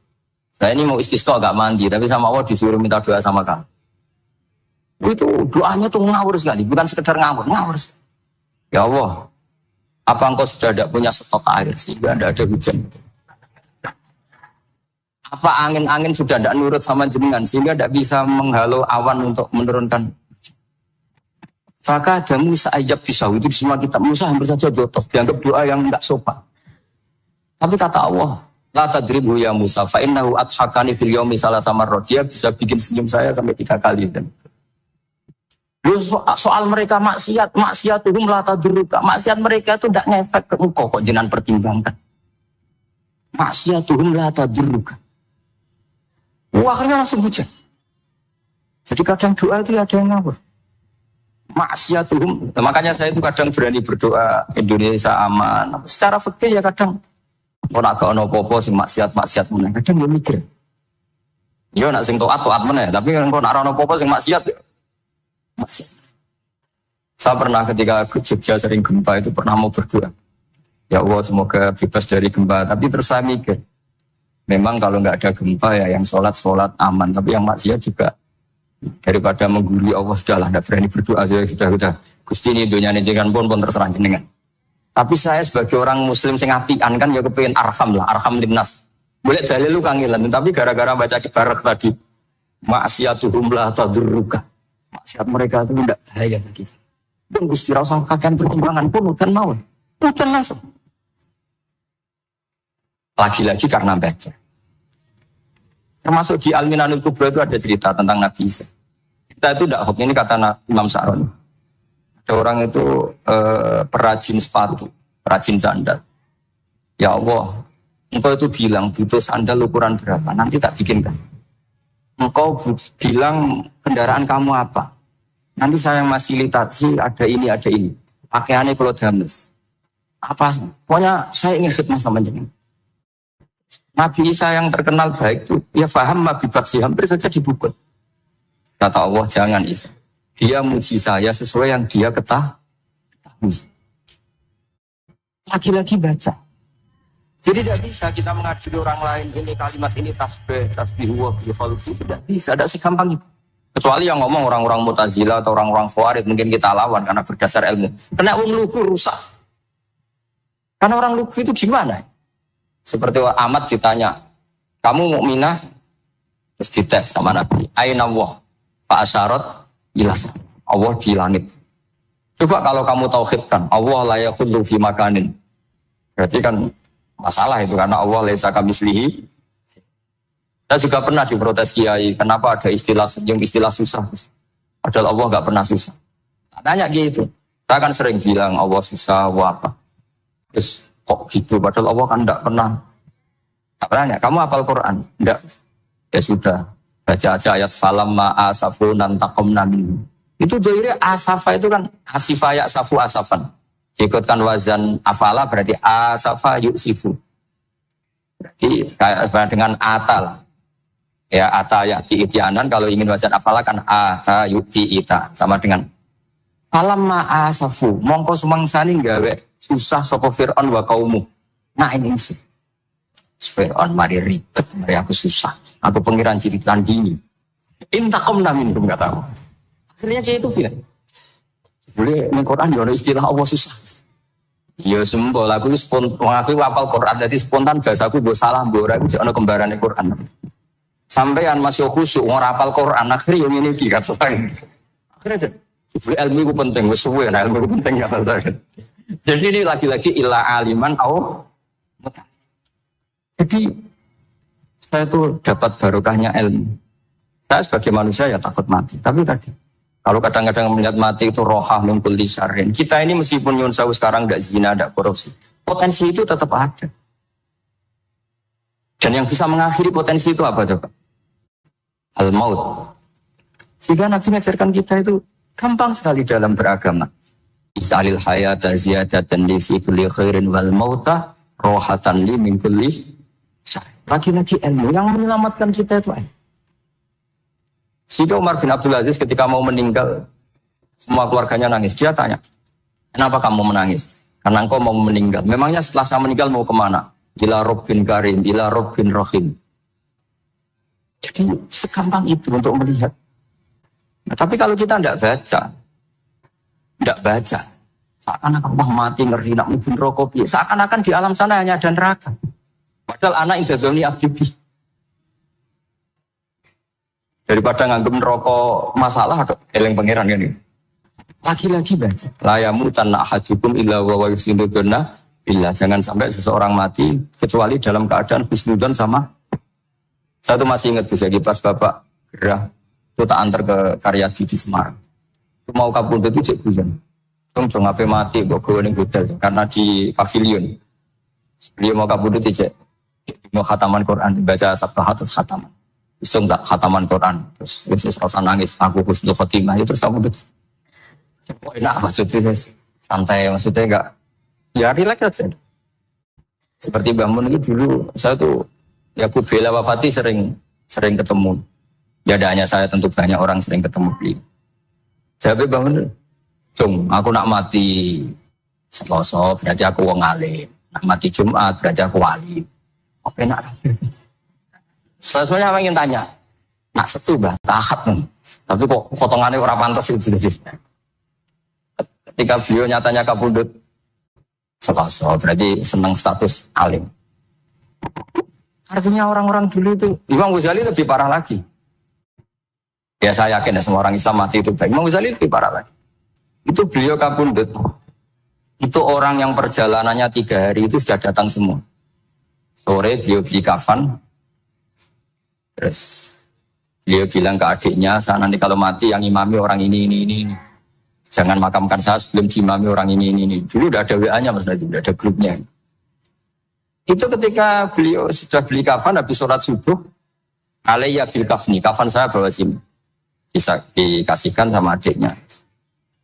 saya ini mau istisqa gak mandi, tapi sama Allah disuruh minta doa sama kamu. Itu doanya tuh ngawur sekali, bukan sekedar ngawur. Ya Allah, apa engkau sudah tidak punya stok air sehingga tidak ada hujan? Apa angin-angin sudah tidak nurut sama jenengan sehingga tidak bisa menghalau awan untuk menurunkan? Maka ada Musa ajab pisau itu di semua kitab. Musa hampir saja jatuh, dianggap doa yang tidak sopan. Tapi kata Allah, la tadribhu ya Musa fa innahu adhakani fil yaumi salasa marrat. Dia bisa bikin senyum saya sampai 3 kali. Dan soal mereka maksiatuhum la tadruka. Maksiat mereka itu tidak ngefek ke engkau kok jenengan pertimbangkan. Maksiatuhum la tadruka. Akhirnya langsung hujan. Jadi kadang doa itu ada yang ngawur. Maksiatuhum. Makanya saya itu kadang berani berdoa Indonesia aman. Secara fikih ya kadang kok nak gak ono apa-apa sing maksiat meneh. Kadang yo mikir. Yo nak sing taat meneh, tapi kok nak ono apa-apa sing maksiat ya. Maksiat. Saya pernah ketika ke Jogja sering gempa itu pernah mau berdoa. Ya Allah semoga bebas dari gempa, tapi terus saya mikir. Memang kalau nggak ada gempa ya yang sholat aman, tapi yang maksiat juga daripada menggurui Allah sudahlah, tidak berani berdoa sudah. Gusti ini dunia ini jangan pun terserah jenengan. Tapi saya sebagai orang muslim sing apian kan ya kepengin arham linnas. Boleh dalil lu kangelan, tapi gara-gara baca kibarak tadi maksiatuhum la tadurruka. Maksiat mereka itu tidak bahaya bagi. Pun Gusti rasa kakean pertimbangan pun udan mawon. Udan langsung. Lagi-lagi karena baca. Termasuk di Al-Minanul Kubra itu ada cerita tentang Nabi Isa. Kita itu tidak hoax, ini kata Imam Sa'roni. Ada orang itu perajin sepatu, perajin sandal. Ya Allah, engkau itu bilang butuh sandal ukuran berapa, nanti tak bikinkan. Engkau bilang kendaraan kamu apa, nanti saya fasilitasi ada ini. Pakaiannya kalau dames. Apa, pokoknya saya ingin khidmat sama jenengan. Nabi Isa yang terkenal baik itu, ya faham mabibat sih, hampir saja dibukul. Kata Allah, jangan Isa. Dia muji saya sesuai yang dia ketahui. Lagi-lagi baca. Jadi tidak bisa kita mengadili orang lain, ini kalimat ini tasbih wa bifaluki, tidak bisa, tidak segampang itu. Kecuali yang ngomong orang-orang Mu'tazilah atau orang-orang Khawarij, mungkin kita lawan karena berdasar ilmu. Karena orang lugu rusak. Karena orang lugu itu gimana? Seperti Ahmad ditanya, kamu mukminah? Terus dites sama Nabi. Aina Allah? Pak Asyarat, jelas. Allah di langit. Coba kalau kamu tauhidkan, Allah la yakhullu fi makanin. Berarti kan masalah itu, karena Allah laisa kamislihi. Saya juga pernah diprotes kiai, kenapa ada istilah senyum, istilah susah. Padahal Allah gak pernah susah. Tanya gitu. Saya kan sering bilang Allah susah, Allah apa. Terus kok gitu, padahal Allah kan tidak pernah. Tak pernah, kamu hafal Quran? Tidak. Ya sudah, baca aja ayat falamma asafu nantakomna minhu. Itu jadi asafa itu kan asifa ya'safu asafan. Diikutkan wazan afala berarti asafa yu'sifu. Berarti kayak dengan ata lah. Ya ata ya'ti itianan, kalau ingin wazan afala kan ata yu'ti ita. Sama dengan falamma asafu, mongko sumangsani gawe susah sapa Fir'aun wa kaumu. Nah ini Fir'aun mari ribet, mari aku susah. Aku pengiran ciri tandingi. Intakom namin belum kata aku. Akhirnya dia itu bilang, boleh ini Quran ada istilah Allah susah. Ya sembol, aku hafal Quran, jadi spontan bahasaku gue salah, gue ada kembaran Quran. Sampean masih khusyuk, ngorapal Quran, akhirnya yang ini kata saya. Akhirnya ilmu itu penting, sesuai, ilmu itu penting kata saya. Jadi ini lagi-lagi illa aliman au. Jadi saya tuh dapat barokahnya ilmu. Saya sebagai manusia ya takut mati. Tapi tadi, kalau kadang-kadang melihat mati itu rohah min kulli syarrin. Kita ini meskipun nyun sewu sekarang tidak zina, tidak korupsi, potensi itu tetap ada. Dan yang bisa mengakhiri potensi itu apa coba? Al-maut. Sehingga Nabi mengajarkan kita itu gampang sekali dalam beragama. Isalil hayata ziyadatan li fi kulli khairin wal mauta rohatan li min kulli syarrin. Lagi-lagi ilmu yang menyelamatkan kita itu. Sehingga Umar bin Abdul Aziz ketika mau meninggal, semua keluarganya nangis. Dia tanya, kenapa kamu menangis? Karena engkau mau meninggal. Memangnya setelah saya meninggal mau kemana? Ila Rabbin Karim, ila Rabbin Rahim. Jadi segampang itu untuk melihat. Nah, tapi kalau kita tidak baca, seakan-akan wah mati ngeri nak mungkin rokok. Seakan-akan di alam sana hanya ada neraka. Padahal anak indadzoni aktivis. Daripada nganggep rokok masalah atau eleng pangeran kan ini. Lagi-lagi baca. Layamu tanah hajukum illa wa yusinuduna illa. Jangan sampai seseorang mati kecuali dalam keadaan husnudon sama. Saya tuh masih ingat Gus Yagi pas Bapak gerah itu tak antar ke Karyadi di Semarang. Itu mau kabundut itu cek hujan. Cung apa mati kok gue ning hotel karena di pavilion. Dia mau kabundut itu cek. Mau khataman Quran dibaca sabtahat terus khataman. Isung tak khataman Quran terus rasa nangis aku husnul khotimah itu terus kamu udah enak maksudnya santai maksudnya enggak ya relax aja seperti Mbah Mun itu dulu saya tuh ya Bu Bella Wafati sering ketemu ya ada hanya saya tentu banyak orang sering ketemu beliau jawab Mbah Mun Cung aku nak mati Selasa berarti aku wong alim nak mati Jumat berarti aku wali apa enak sebenarnya ingin tanya, nak setu bah, tahat nih. Tapi kok potongannya orang pantas itu. Ketika beliau nyatanya kabundut, Selasa berarti senang status alim. Artinya orang-orang dulu itu, Imam Ghazali lebih parah lagi. Ya saya yakin ya semua orang Islam mati itu baik. Imam Ghazali lebih parah lagi. Itu beliau kabundut. Itu orang yang perjalanannya 3 hari itu sudah datang semua. Sore beliau beli kafan. Terus beliau bilang ke adiknya, saya nanti kalau mati yang imami orang ini. Jangan makamkan saya sebelum diimami orang ini. Dulu udah ada WA-nya Mas Nabi, udah ada grupnya. Itu ketika beliau sudah beli kafan habis sholat subuh, alayya bil kafni, kafan saya bawa sini. Bisa dikasihkan sama adiknya.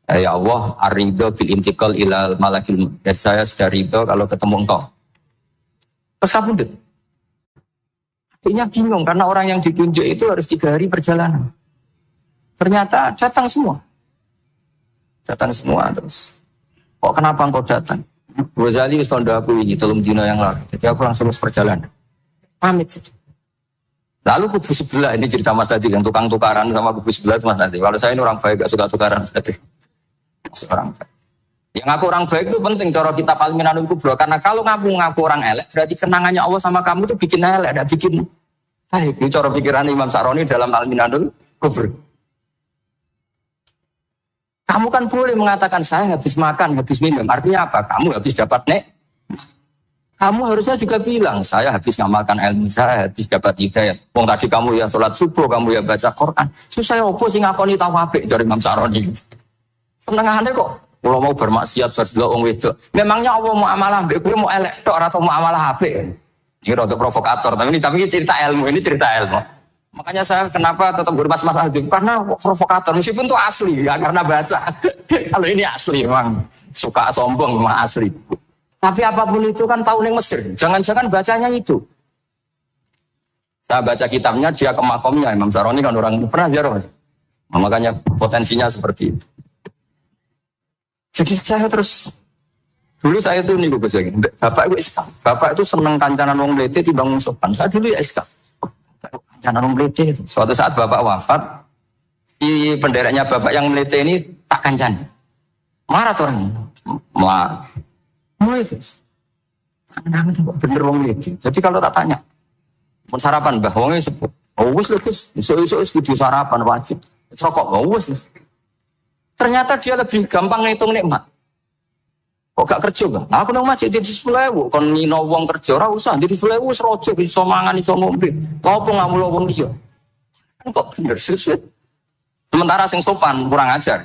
Ya Allah, ar-ridho bil intiqal ilal malakil. Dan saya sudah ridho kalau ketemu engkau. Terus kabundut. Akhirnya bingung karena orang yang ditunjuk itu harus 3 hari perjalanan. Ternyata datang semua terus. Kok kenapa engkau datang? Ghazali wis tondo aku ini 3 dina yang lalu. Jadi aku langsung perjalanan. Pamit saja. Lalu kubu sebelah ini cerita Mas Dadi yang tukang tukaran sama kubu sebelah itu Mas Dadi. Kalau saya ini orang baik gak suka tukaran Mas Dadi. Seorang baik. Yang ngaku orang baik itu penting cara kita Al-Minanul Kubro karena kalau ngaku orang elek berarti kenangannya Allah sama kamu itu bikin elek, tidak bikin baik. Itu cara pikiran Imam Sa'roni dalam Al-Minanul Kubro. Kamu kan boleh mengatakan saya habis makan, habis minum. Artinya apa? Kamu habis dapat Kamu harusnya juga bilang saya habis ngamalkan ilmu, saya habis dapat hidayah. Wong tadi kamu ya sholat subuh, kamu ya baca Quran. Susah opo sing ngakoni tawafik dari Imam Sa'roni. Senengane kok. Kalau mau bermaksiat berdelok wong wedok, memangnya Allah mau amalah mbek kowe mau elek tok ora tau mau amalah apik. Ini rada provokator, tapi ini cerita ilmu, Makanya saya kenapa tetap berbahas masalah itu karena provokator meskipun itu asli ya karena baca. Kalau ini asli memang suka sombong memang asli. Tapi apapun itu kan tahu ning Mesir. Jangan-jangan bacanya itu. Saya baca kitabnya dia ke makomnya Imam Sa'roni kan orang pernah ziarah. Makanya potensinya seperti itu. Jadi saya terus dulu saya tuh nih Gus Yagi, Bapak itu seneng kancanan wong mlete timbang wong sopan. Saya dulu ya SK. Kancanan wong mlete itu. Suatu saat Bapak wafat, si pendereknya Bapak yang mlete ini tak kancan. Marah tuh orang. Mau itu. Bener wong mlete. Jadi kalau tak tanya, mau sarapan Mbah wongnya sebut. Oh wis lho Gus, iso-iso kudu sarapan wajib. Rokok wis. Ternyata dia lebih gampang ngitung nikmat. Kok gak kerja kan? Nah, aku nang masjid di 10.000, kon ngino wong kerja ora usah di 10.000 wis rojo iso mangan iso ngombe. Lopo ngamul wong liya. Kan kok bener sesuai. Sementara sing sopan kurang ajar.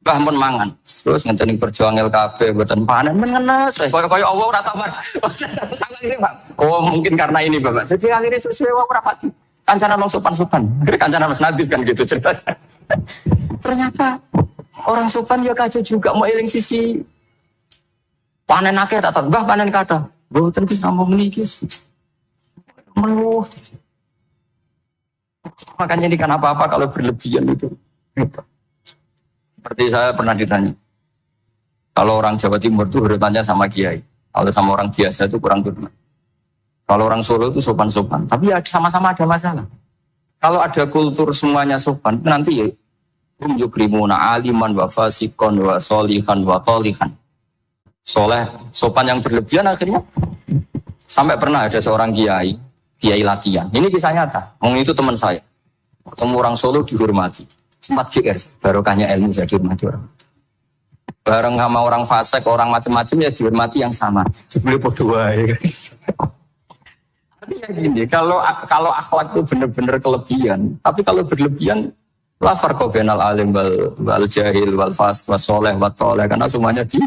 Mbah mun mangan. Terus ngenteni perjuangan LKB mboten panen men ngenes. Kaya Allah ora tamar. Oh, mungkin karena ini Bapak. Jadi akhirnya sesuai wae ora pati. Kancanan wong sopan-sopan. Akhirnya kancanan Mas Nadif kan gitu ceritanya. Ternyata orang sopan ya kacau juga mau eling sisi panen akeh tak tahu, Mbah panen kata. Mboten wis namung niki. Meluh. Makanya ini kan apa-apa kalau berlebihan itu. Seperti saya pernah ditanya. Kalau orang Jawa Timur itu urutannya sama kiai. Kalau sama orang biasa itu kurang hormat. Kalau orang Solo itu sopan-sopan. Tapi ya sama-sama ada masalah. Kalau ada kultur semuanya sopan, nanti ya yukrimuna aliman wa fasikon wa solihan wa tolihan. Soleh, sopan yang berlebihan akhirnya sampai pernah ada seorang kiai latihan. Ini kisah nyata. Itu teman saya. Ketemu orang Solo dihormati. Sempat GR, barokahnya ilmu saya dihormati orang. Bareng sama orang fasik, orang macam-macam ya dihormati yang sama. Sebelum bodoh wae. Artinya gini, kalau akhlak itu benar-benar kelebihan, tapi kalau berlebihan la farqa bainal alim wal jahil wal fas was soleh wat toleh, karena semuanya di.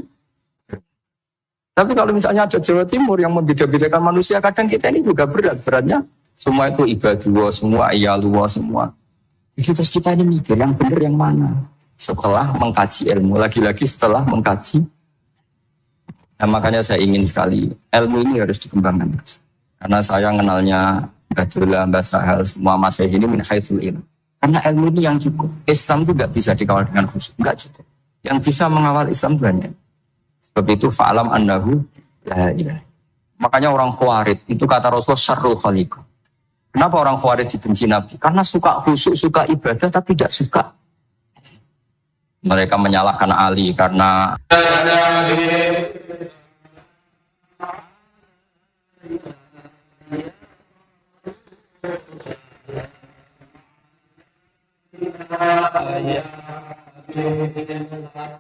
Tapi kalau misalnya ada Jawa Timur yang membeda-bedakan manusia, kadang kita ini juga beratnya semua itu ibadullah, semua iyalullah, semua. Jadi terus kita ini mikir yang benar yang mana? Setelah mengkaji ilmu, lagi-lagi setelah mengkaji. Nah, makanya saya ingin sekali ilmu ini harus dikembangkan terus. Karena saya kenalnya Mbah Dula, Mbah Sahal, semua masih ini min haitsul ilm. Karena ilmu ini yang cukup. Islam itu tidak bisa dikawal dengan khusyuk, enggak cukup. Yang bisa mengawal Islam banyak. Sebab itu fa'alam annahu la ilaha. Makanya orang Khawarij itu kata Rasulullah syarrul khaliq. Kenapa orang Khawarij dibenci Nabi? Karena suka khusyuk, suka ibadah tapi tidak suka. Mereka menyalahkan Ali karena